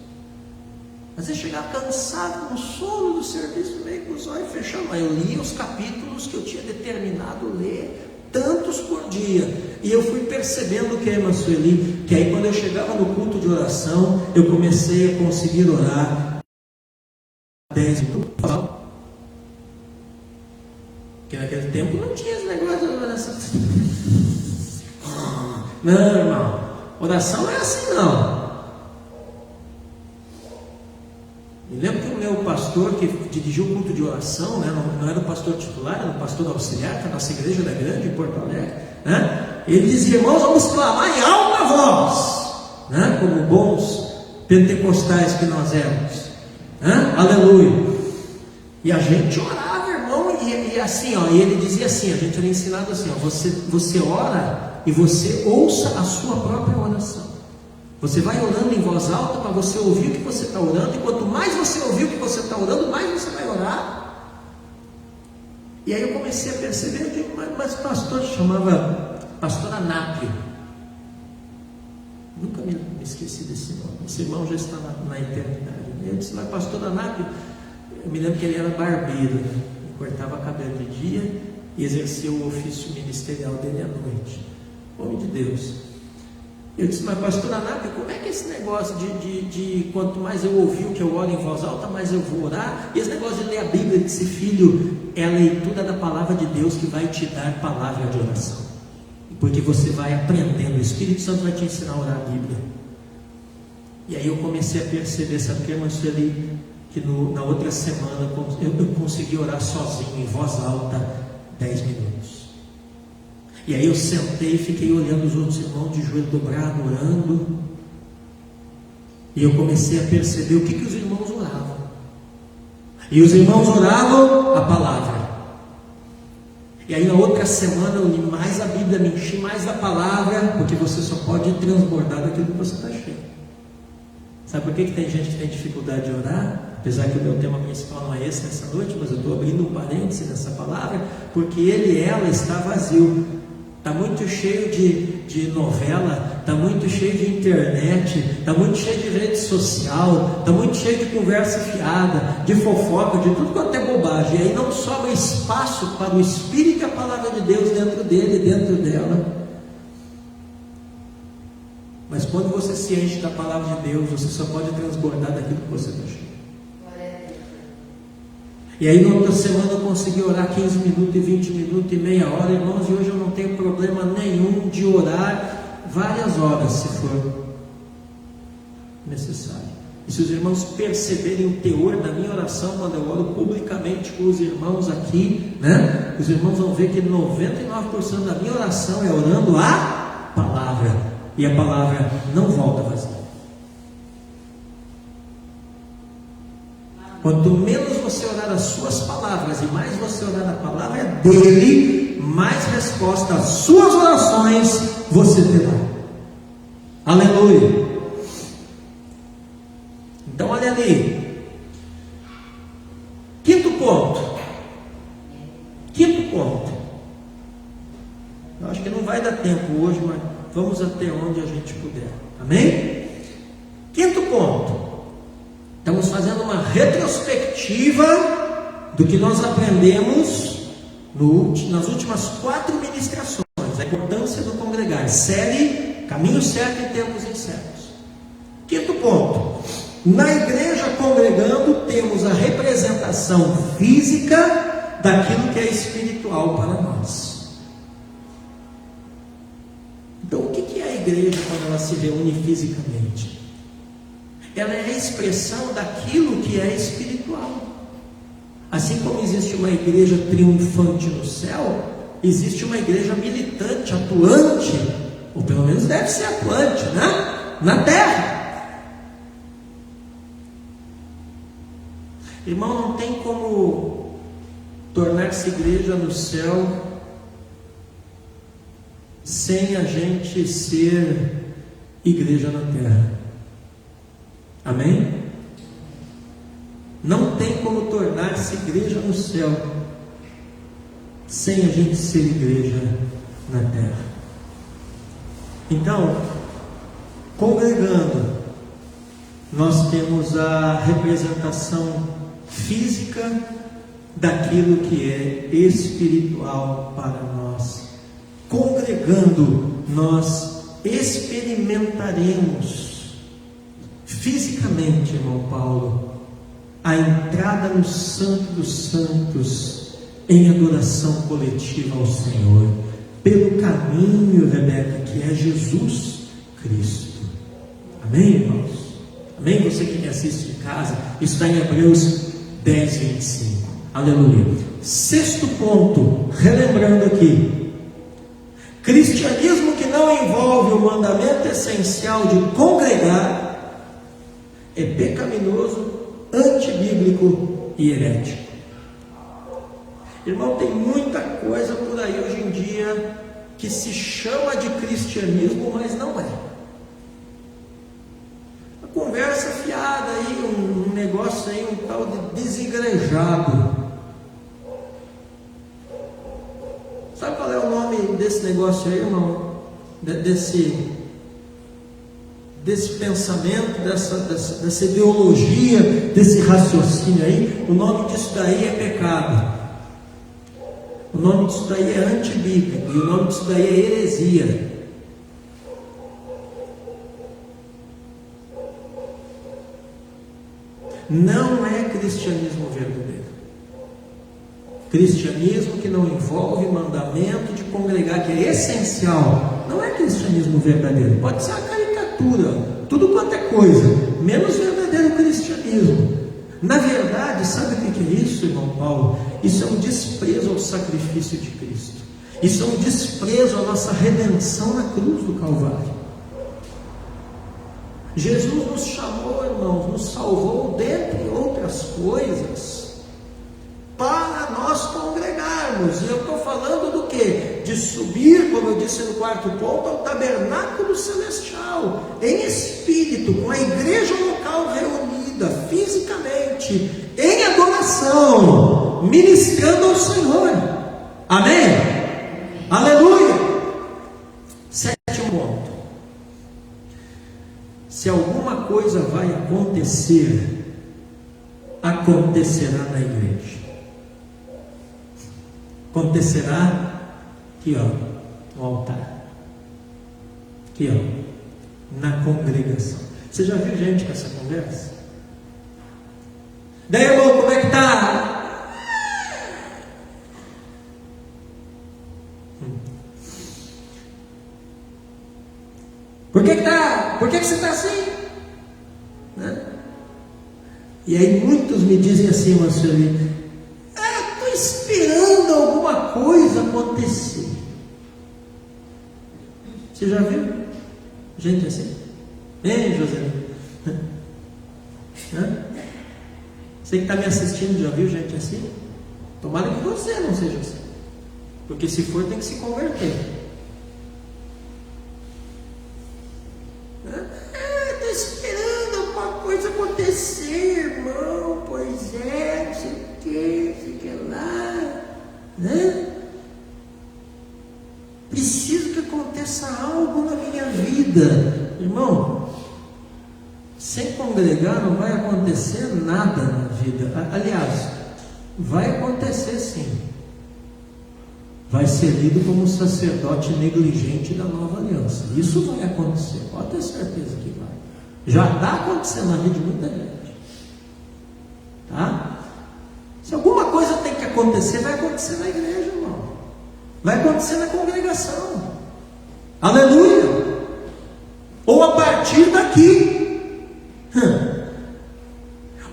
S1: Mas eu chegava cansado, com sono do serviço, meio com os olhos fechados. Mas eu lia os capítulos que eu tinha determinado ler, tantos por dia. E eu fui percebendo que, irmã Sueli, que aí quando eu chegava no culto de oração, eu comecei a conseguir orar 10 minutos. Porque naquele tempo não tinha esse negócio de oração. Não, irmão, oração não é assim não. Me lembro que o meu pastor que dirigiu o culto de oração, né, não era o pastor titular, era o pastor auxiliar, que a nossa igreja era grande em Porto Alegre, né? Ele dizia: irmãos, vamos clamar em alta voz, né, como bons pentecostais que nós éramos, né? Aleluia. E a gente orava, irmão, e assim, ó, e ele dizia assim, a gente era ensinado assim, ó, você ora e você ouça a sua própria oração. Você vai orando em voz alta para você ouvir o que você está orando, e quanto mais você ouvir o que você está orando, mais você vai orar. E aí eu comecei a perceber, eu digo: mas pastor, chamava pastor Anápio. Nunca me esqueci desse nome. Esse irmão já está na eternidade. Eu disse: mas pastor Anápio, eu me lembro que ele era barbeiro, né? Ele cortava cabelo de dia e exercia o ofício ministerial dele à noite. Homem de Deus. Eu disse: mas pastor Anápio, como é que é esse negócio de quanto mais eu ouvir o que eu oro em voz alta, mais eu vou orar? E esse negócio de ler a Bíblia, de ser filho, é a leitura da palavra de Deus que vai te dar palavra de oração. Porque você vai aprendendo, o Espírito Santo vai te ensinar a orar a Bíblia. E aí eu comecei a perceber, sabe o que, irmão Sueli? Que na outra semana eu consegui orar sozinho, em voz alta, 10 minutos. E aí eu sentei e fiquei olhando os outros irmãos de joelho dobrado, orando. E eu comecei a perceber o que os irmãos oravam. E os irmãos oravam a palavra. E aí na outra semana eu li mais a Bíblia, me enchi mais da palavra, porque você só pode transbordar daquilo que você está cheio. Sabe por que tem gente que tem dificuldade de orar? Apesar que o meu tema principal não é esse nessa noite, mas eu estou abrindo um parêntese nessa palavra, porque ele e ela está vazio. Está muito cheio de novela, está muito cheio de internet, está muito cheio de rede social, está muito cheio de conversa fiada, de fofoca, de tudo quanto é bobagem. E aí não sobra espaço para o Espírito e a palavra de Deus dentro dele e dentro dela. Mas quando você se enche da palavra de Deus, você só pode transbordar daquilo que você está cheio. E aí na outra semana eu consegui orar 15 minutos, e 20 minutos, e meia hora, irmãos, e hoje eu não tenho problema nenhum de orar várias horas, se for necessário. E se os irmãos perceberem o teor da minha oração, quando eu oro publicamente com os irmãos aqui, né? Os irmãos vão ver que 99% da minha oração é orando a palavra, e a palavra não volta vazia. Quanto menos você orar as suas palavras e mais você orar a palavra dele, mais resposta às suas orações você terá. Aleluia. Então olha ali. Quinto ponto. Eu acho que não vai dar tempo hoje, mas vamos até onde a gente puder. Amém? Quinto ponto. Estamos fazendo uma retrospectiva do que nós aprendemos nas últimas 4 ministrações. A importância do congregar. Série Caminho Certo e Tempos Incertos. Quinto ponto. Na igreja congregando temos a representação física daquilo que é espiritual para nós. Então o que é a igreja quando ela se reúne fisicamente? Ela é a expressão daquilo que é espiritual. Assim como existe uma igreja triunfante no céu, existe uma igreja militante, atuante, ou pelo menos deve ser atuante, né? Na terra. Irmão, não tem como tornar-se igreja no céu sem a gente ser igreja na terra. Amém? Não tem como tornar-se igreja no céu sem a gente ser igreja na terra. Então, congregando, nós temos a representação física daquilo que é espiritual para nós. Congregando, nós experimentaremos fisicamente, irmão Paulo, a entrada no Santo dos Santos em adoração coletiva ao Senhor, pelo caminho, Rebeca, que é Jesus Cristo. Amém, irmãos? Amém? Você que me assiste de casa, isso está em Hebreus 10, 25. Aleluia. Sexto ponto, relembrando aqui: cristianismo que não envolve o mandamento essencial de congregar é pecaminoso, antibíblico e herético. Irmão, tem muita coisa por aí hoje em dia que se chama de cristianismo, mas não é. Uma conversa fiada aí, um negócio aí, um tal de desigrejado. Sabe qual é o nome desse negócio aí, irmão? Desse pensamento, dessa ideologia, desse raciocínio aí? O nome disso daí é pecado. O nome disso daí é antibíblico. E o nome disso daí é heresia. Não é cristianismo verdadeiro. Cristianismo que não envolve mandamento de congregar, que é essencial, não é cristianismo verdadeiro. Pode ser uma caricatura, tudo quanto é coisa, menos verdadeiro cristianismo. Na verdade, sabe o que é isso, irmão Paulo? Isso é um desprezo ao sacrifício de Cristo. Isso é um desprezo à nossa redenção na cruz do Calvário. Jesus nos chamou, irmãos, nos salvou, dentre outras coisas, para nós congregarmos. E eu estou falando do quê? De subir, como eu disse no quarto ponto, ao tabernáculo celestial, em espírito, com a igreja local reunida, fisicamente, em adoração, ministrando ao Senhor. Amém? Aleluia! Sétimo ponto: se alguma coisa vai acontecer, acontecerá na igreja. Acontecerá aqui, ó, no altar. Aqui, ó, na congregação. Você já viu gente com essa conversa? Daí, irmão, como é que está que você está assim? Né? E aí muitos me dizem assim, irmã Sueli, estou esperando alguma coisa acontecer. Você já viu gente assim? Hein, José? Você que está me assistindo já viu gente assim? Tomara que você não seja assim, porque se for tem que se converter. Estou esperando alguma coisa acontecer, irmão. Pois é, não sei o que lá, né? Preciso que aconteça algo na minha vida, irmão. Sem congregar não vai acontecer nada na vida. Aliás, vai acontecer sim. Vai ser lido como um sacerdote negligente da nova aliança. Isso vai acontecer, pode ter certeza que vai. Já está acontecendo na vida de muita gente. Tá? Se alguma coisa tem que acontecer, vai acontecer na igreja, irmão. Vai acontecer na congregação. Aleluia! Ou a partir daqui.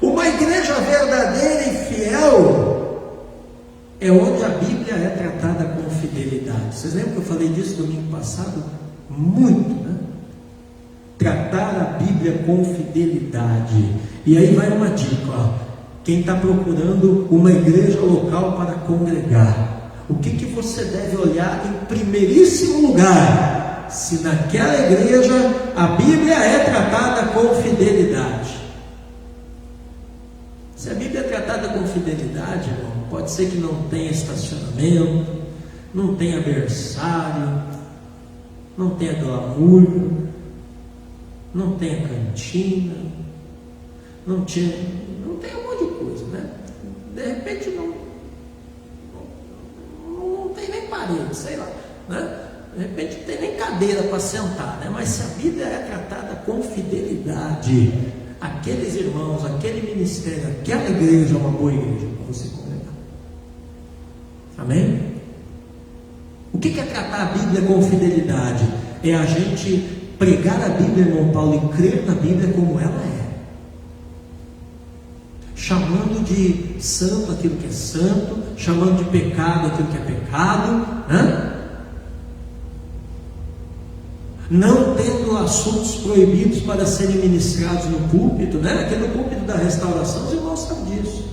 S1: Uma igreja verdadeira e fiel é onde a Bíblia é tratada com fidelidade. Vocês lembram que eu falei disso domingo passado? Muito, né? Tratar a Bíblia com fidelidade. E aí vai uma dica, ó. Quem está procurando uma igreja local para congregar, o que você deve olhar em primeiríssimo lugar? Se naquela igreja a Bíblia é tratada com fidelidade. Se a Bíblia é tratada com fidelidade, irmão, pode ser que não tenha estacionamento, não tenha berçário, não tenha glamour, não tenha cantina, não tenha um monte de coisa, né? De repente não tem nem parede, sei lá, né? De repente não tem nem cadeira para sentar, né? Mas se a Bíblia é tratada com fidelidade, aqueles irmãos, aquele ministério, aquela igreja é uma boa igreja para você congregar. Amém? O que é tratar a Bíblia com fidelidade? É a gente pregar a Bíblia, irmão Paulo, e crer na Bíblia como ela é. Chamando de santo aquilo que é santo, chamando de pecado aquilo que é pecado, né? Não tendo assuntos proibidos para serem ministrados no púlpito, né? Aqui no púlpito da restauração, os irmãos sabem disso,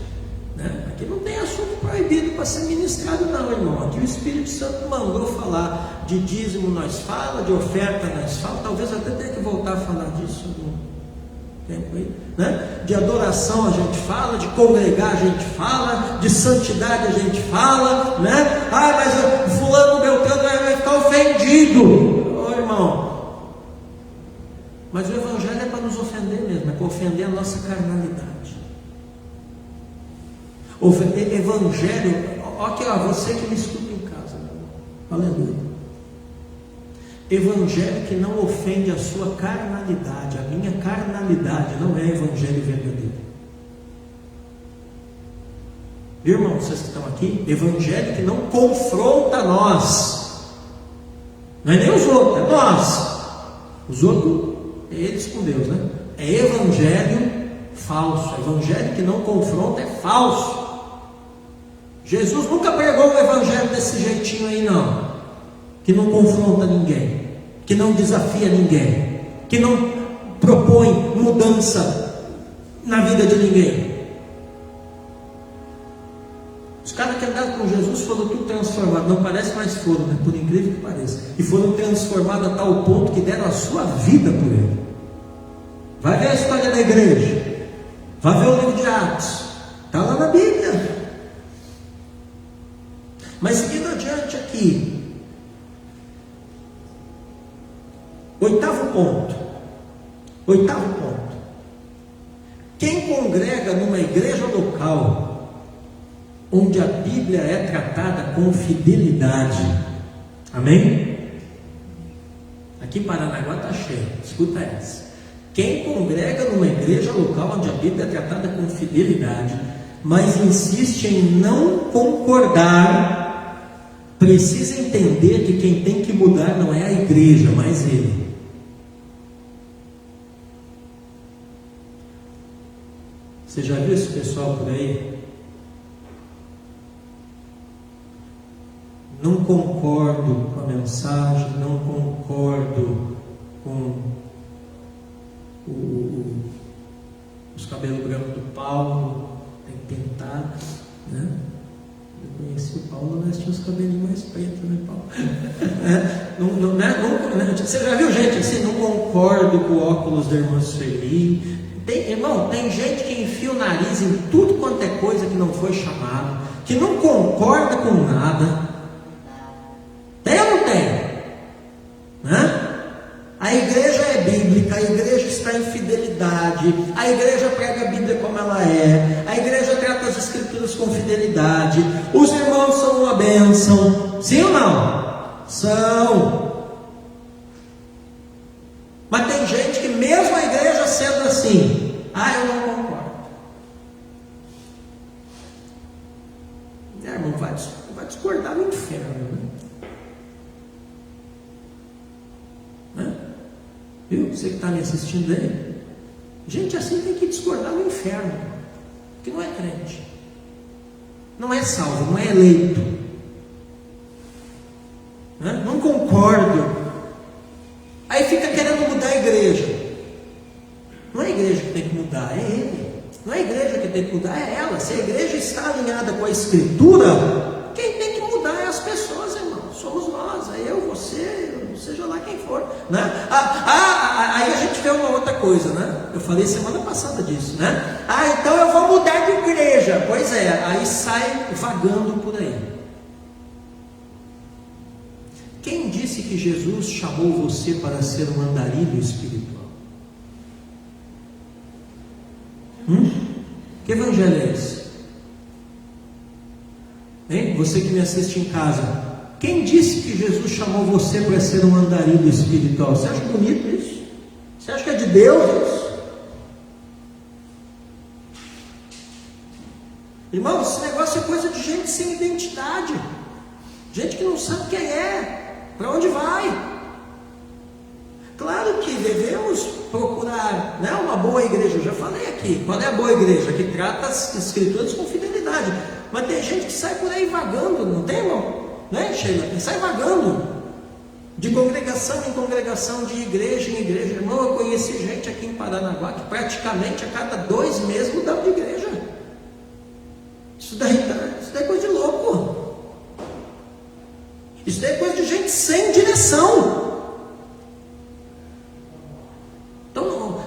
S1: né? Aqui não tem assunto proibido para ser ministrado, não, irmão. Aqui o Espírito Santo mandou falar de dízimo, nós fala, de oferta, nós fala. Talvez até tenha que voltar a falar disso algum tempo aí, né? De adoração a gente fala, de congregar a gente fala, de santidade a gente fala, né? Mas o fulano Beltrano vai ficar ofendido. Irmão, mas o Evangelho é para nos ofender mesmo, é para ofender a nossa carnalidade. Evangelho, aqui, você que me escuta em casa, aleluia. Evangelho que não ofende a sua carnalidade, a minha carnalidade, não é evangelho verdadeiro. Irmãos, vocês que estão aqui, evangelho que não confronta nós. Não é nem os outros, é nós. Os outros, é eles com Deus, né? É evangelho falso. Evangelho que não confronta é falso. Jesus nunca pregou o evangelho desse jeitinho aí, não. Que não confronta ninguém, que não desafia ninguém, que não propõe mudança na vida de ninguém. Os caras que andaram com Jesus foram tudo transformados. Não parece, mas foram, né? Por incrível que pareça. E foram transformados a tal ponto que deram a sua vida por ele. Vai ver a história da igreja. Vai ver o livro de Atos. Está lá na Bíblia. Mas seguindo adiante aqui. Oitavo ponto. Quem congrega numa igreja local onde a Bíblia é tratada com fidelidade, amém? Aqui em Paranaguá está cheio, escuta essa. Quem congrega numa igreja local onde a Bíblia é tratada com fidelidade, mas insiste em não concordar, precisa entender que quem tem que mudar não é a igreja, mas ele. Você já viu esse pessoal por aí? Não concordo com a mensagem, não concordo com os cabelos brancos do Paulo, tem que pintar, né? Eu conheci o Paulo, nós tínhamos os cabelinhos mais pretos, né, Paulo? Você já viu gente assim? Não concordo com o óculos da irmã Sueli. Irmão, tem gente que enfia o nariz em tudo quanto é coisa que não foi chamado, que não concorda com nada. Tem ou não tem? Né? A igreja é bíblica, a igreja está em fidelidade, a igreja prega a Bíblia como ela é, a igreja trata as escrituras com fidelidade, os irmãos são uma bênção, sim ou não? São. Mas tem gente que mesmo a igreja sendo assim, eu não concordo. Irmão, vai discordar no inferno, né? Viu? Você que está me assistindo aí, gente assim tem que discordar no inferno, que não é crente, não é salvo, não é eleito, né? Não concordo. Aí fica querendo mudar a igreja. Não é a igreja que tem que mudar, é ele. Não é a igreja que tem que mudar, é ela. Se a igreja está alinhada com a Escritura, quem tem que mudar é as pessoas, irmão. Somos nós, é eu, você, seja lá quem for, né? Aí a gente vê uma outra coisa, né? Eu falei semana passada disso, né? Então eu vou mudar de igreja. Pois é, aí sai vagando por aí. Quem disse que Jesus chamou você para ser um andarilho espiritual? Que evangelho é esse? Hein? Você que me assiste em casa, quem disse que Jesus chamou você para ser um andarilho espiritual? Você acha bonito isso? Você acha que é de Deus isso? Irmão, esse negócio é coisa de gente sem identidade, gente que não sabe quem é, para onde vai. Claro que devemos procurar, né, uma boa igreja. Eu já falei aqui, qual é a boa igreja? Que trata as escrituras com fidelidade. Mas tem gente que sai por aí vagando, não tem, irmão? Né, Sheila? Que sai vagando de congregação em congregação, de igreja em igreja. Irmão, eu conheci gente aqui em Paranaguá que praticamente a cada 2 meses mudava de igreja. Isso daí é coisa de louco. Isso daí é coisa de gente sem direção. Então,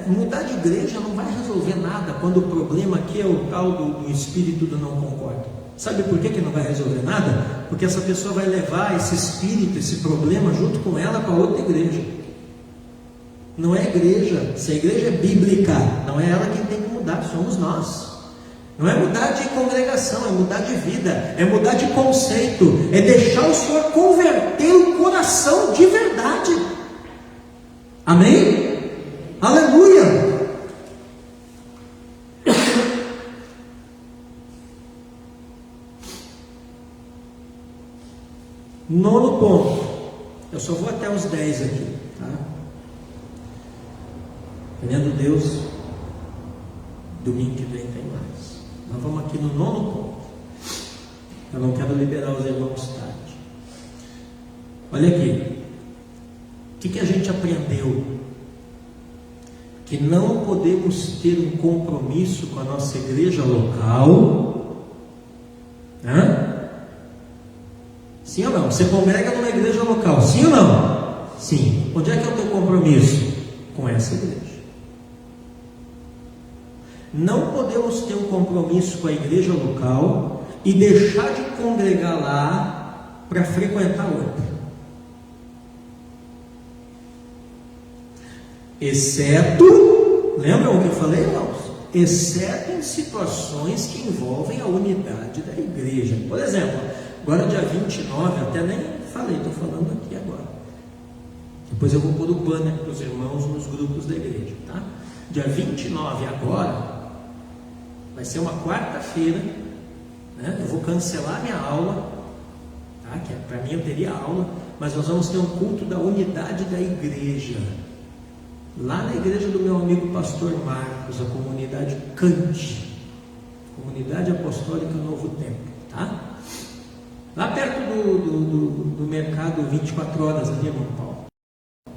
S1: mudar de igreja não vai resolver nada quando o problema aqui é o tal do espírito do não concordo. Sabe por que não vai resolver nada? Porque essa pessoa vai levar esse espírito, esse problema junto com ela para outra igreja. Não é a igreja. Se a igreja é bíblica, não é ela quem tem que mudar, somos nós. Não é mudar de congregação, é mudar de vida, é mudar de conceito, é deixar o Senhor converter o coração de verdade. Amém? Aleluia! Nono ponto. Eu só vou até os 10 aqui, tá? Querendo Deus, domingo que vem tem mais. Nós vamos aqui no nono ponto. Eu não quero liberar os irmãos tarde. Olha aqui. O que a gente aprendeu? Que não podemos ter um compromisso com a nossa igreja local. Sim ou não? Você congrega numa igreja local, sim ou não? Sim. Onde é que é o teu compromisso? Com essa igreja. Não podemos ter um compromisso com a igreja local e deixar de congregar lá para frequentar outra. Exceto, lembram o que eu falei, irmãos? Exceto em situações que envolvem a unidade da igreja. Por exemplo, agora dia 29, até nem falei, estou falando aqui agora. Depois eu vou pôr o banner para os irmãos nos grupos da igreja, tá? Dia 29 agora, vai ser uma quarta-feira, né? Eu vou cancelar minha aula, tá? Que para mim eu teria aula, mas nós vamos ter um culto da unidade da igreja. lá na igreja do meu amigo pastor Marcos, a comunidade Cante, Comunidade Apostólica Novo Tempo, tá? Lá perto do mercado 24 horas ali, irmão Paulo,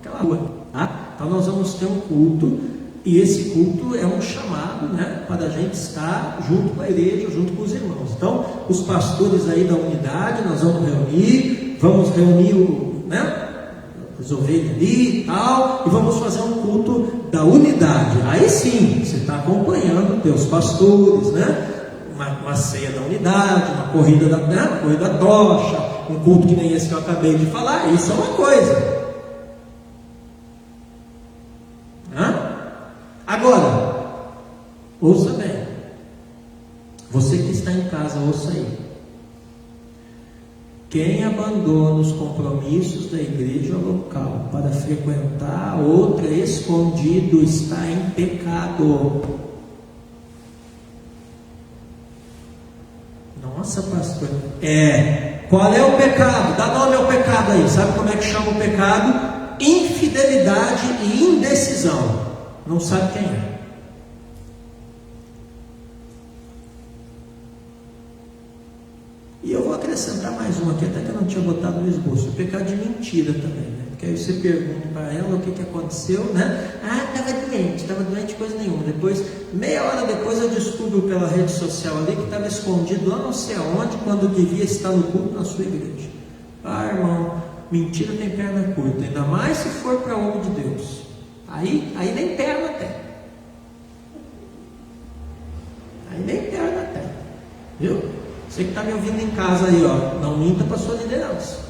S1: aquela rua, tá? Então nós vamos ter um culto, e esse culto é um chamado, né, para a gente estar junto com a igreja, junto com os irmãos. Então, os pastores aí da unidade, nós vamos reunir as ovelhas ali e tal, e vamos fazer um culto da unidade. Aí sim, você está acompanhando teus pastores, né? Uma ceia da unidade, uma corrida da tocha, um culto que nem esse que eu acabei de falar. Isso é uma coisa. Agora, ouça bem, você que está em casa, ouça aí. Quem abandona os compromissos da igreja local para frequentar outra escondido está em pecado. Nossa, pastor. Qual é o pecado? Dá nome ao pecado aí. Sabe como é que chama o pecado? Infidelidade e indecisão. Não sabe quem é. E eu vou acrescentar mais um aqui, até que eu não tinha botado no esboço. O pecado de mentira também, né? Porque aí você pergunta para ela o que aconteceu, né? Estava doente, coisa nenhuma. Depois, meia hora depois, eu descubro pela rede social ali que estava escondido lá não sei aonde, quando devia estar no culto na sua igreja. Irmão, mentira tem perna curta, ainda mais se for para homem de Deus. Aí nem perna tem. Aí nem perna tem. Viu? Você que está me ouvindo em casa aí, ó, não minta para a sua liderança.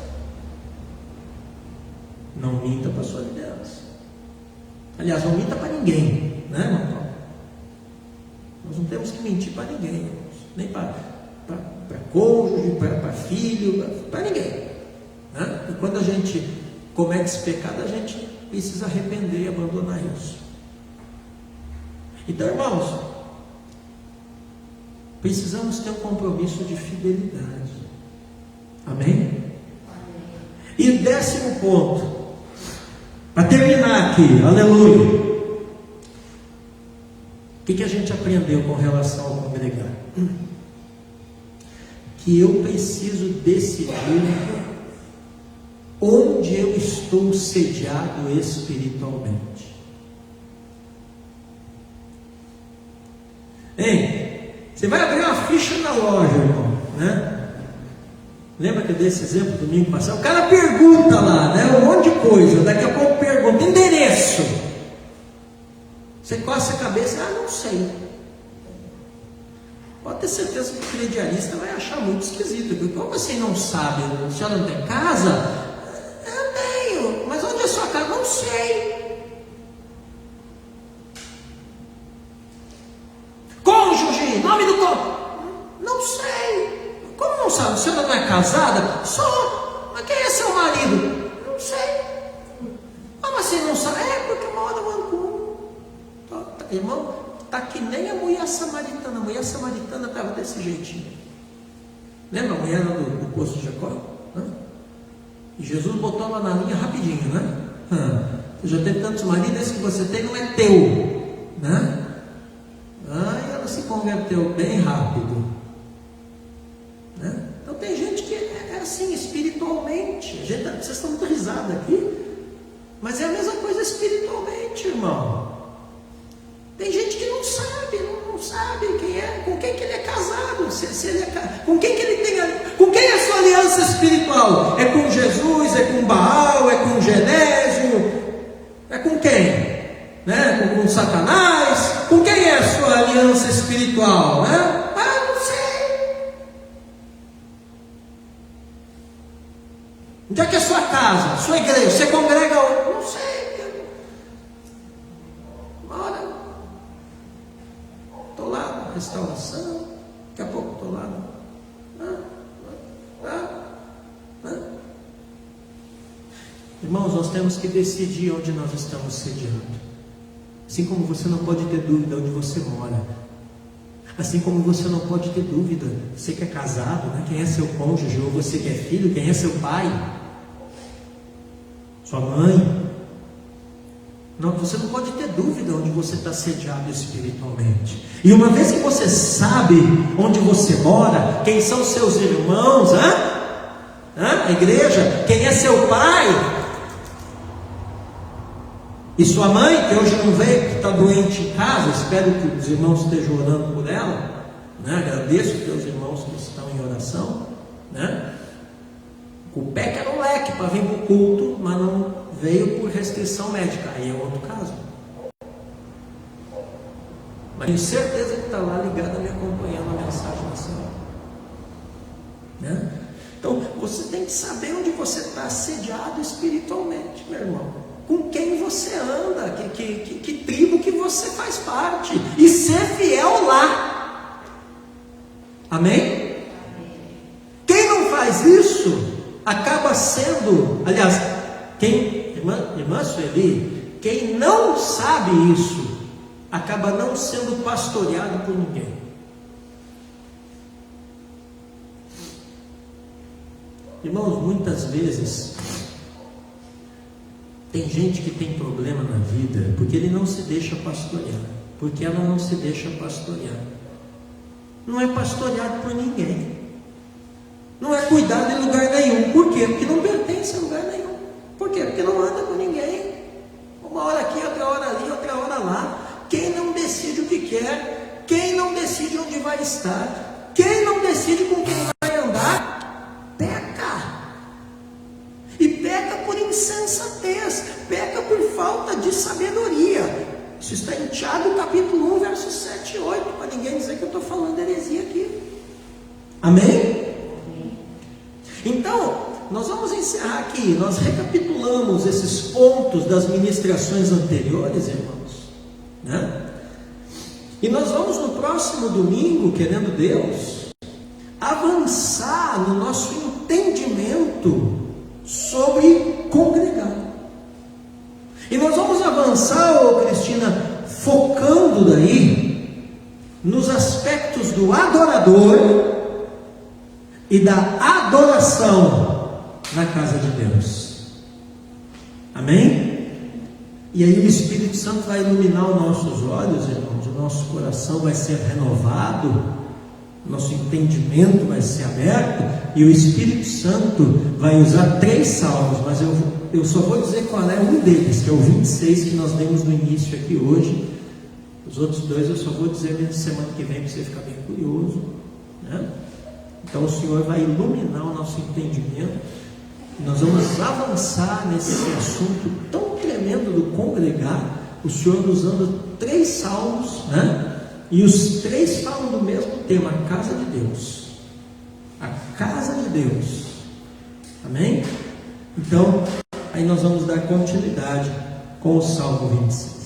S1: Não minta para a sua liderança. Aliás, não minta para ninguém, né, irmão? Nós não temos que mentir para ninguém, irmãos. Nem para cônjuge, para filho, para ninguém. Né? E quando a gente comete esse pecado, a gente precisa arrepender e abandonar isso. Então, irmãos, precisamos ter um compromisso de fidelidade. Amém? E 10º ponto, para terminar aqui, aleluia. O que a gente aprendeu com relação ao congregar? Que eu preciso decidir onde eu estou sediado espiritualmente. Você vai abrir uma ficha na loja, irmão, né? Lembra que eu dei esse exemplo domingo passado? O cara pergunta lá, né? Um monte de coisa. Daqui a pouco pergunta, endereço. Você coça a cabeça, não sei. Pode ter certeza que o crediarista vai achar muito esquisito. Porque como assim não sabe? A senhora não tem casa? Eu tenho, mas onde é a sua casa? Não sei. Cônjuge, nome do cônjuge? Não sei. Como não sabe? A senhora não é casada? Sou. Mas quem é seu marido? Não sei. Como assim não sabe? Porque mora no Angu. Irmão, está que nem a mulher samaritana. A mulher samaritana estava desse jeitinho. Lembra a mulher do poço de Jacó? E Jesus botou ela na linha rapidinho, né? Você já teve tantos maridos, esse que você tem não é teu, né? E ela se converteu bem rápido, né? Então tem gente que é assim espiritualmente. Vocês estão muito risada aqui, mas é a mesma coisa espiritualmente, irmão. Tem gente que não sabe quem é, com quem que ele é casado, se ele é, com quem que ele tem, com quem é a sua aliança espiritual? É com Jesus, é com Baal, é com Genésio, é com quem? Né? Com Satanás? Com quem é a sua aliança espiritual? Né? Não sei. Onde é que é a sua casa, sua igreja? Você congrega onde? Não sei. Restauração, daqui a pouco estou lá. Irmãos, nós temos que decidir onde nós estamos sediando. Assim como você não pode ter dúvida onde você mora, assim como você não pode ter dúvida, você que é casado, né? Quem é seu cônjuge, ou você que é filho, quem é seu pai, sua mãe. Não, você não pode ter dúvida onde você está sediado espiritualmente. E uma vez que você sabe onde você mora, quem são seus irmãos, a igreja, quem é seu pai e sua mãe, que hoje não veio, que está doente em casa, espero que os irmãos estejam orando por ela, agradeço os teus irmãos que estão em oração, o PEC era um leque para vir para o culto, mas não veio por restrição médica, aí é outro caso. Mas tenho certeza que está lá ligado, me acompanhando a mensagem da senhora. Então, você tem que saber onde você está sediado espiritualmente, meu irmão. Com quem você anda, que tribo que você faz parte, e ser fiel lá. Amém? Quem não faz isso, acaba sendo, aliás, irmã Sueli, quem não sabe isso, acaba não sendo pastoreado por ninguém. Irmãos, muitas vezes tem gente que tem problema na vida porque ele não se deixa pastorear, porque ela não se deixa pastorear. Não é pastoreado por ninguém, não é cuidado em lugar nenhum. Por quê? Porque não pertence a lugar nenhum. Por quê? Porque não anda com ninguém. Uma hora aqui, outra hora ali, outra hora lá. Quem não decide o que quer, quem não decide onde vai estar, quem não decide com quem vai andar, peca. E peca por insensatez, peca por falta de sabedoria. Isso está em Tiago capítulo 1, versos 7 e 8, para ninguém dizer que eu estou falando heresia aqui. Amém? Então, nós vamos encerrar aqui. Nós recapitulamos esses pontos das ministrações anteriores, irmãos, e nós vamos no próximo domingo, querendo Deus, avançar no nosso entendimento sobre congregar. E nós vamos avançar, Cristina, focando daí nos aspectos do adorador e da adoração na casa de Deus. Amém? E aí o Espírito Santo vai iluminar os nossos olhos, irmãos, o nosso coração vai ser renovado, nosso entendimento vai ser aberto, e o Espírito Santo vai usar 3 salmos, mas eu só vou dizer qual é um deles, que é o 26 que nós demos no início aqui hoje. Os outros 2 eu só vou dizer na semana que vem, para você ficar bem curioso, Então o Senhor vai iluminar o nosso entendimento, e nós vamos avançar nesse assunto tão tremendo do congregar, o Senhor usando 3 salmos, e os 3 falam do mesmo tema: a casa de Deus. A casa de Deus. Amém? Então, aí nós vamos dar continuidade com o Salmo 26.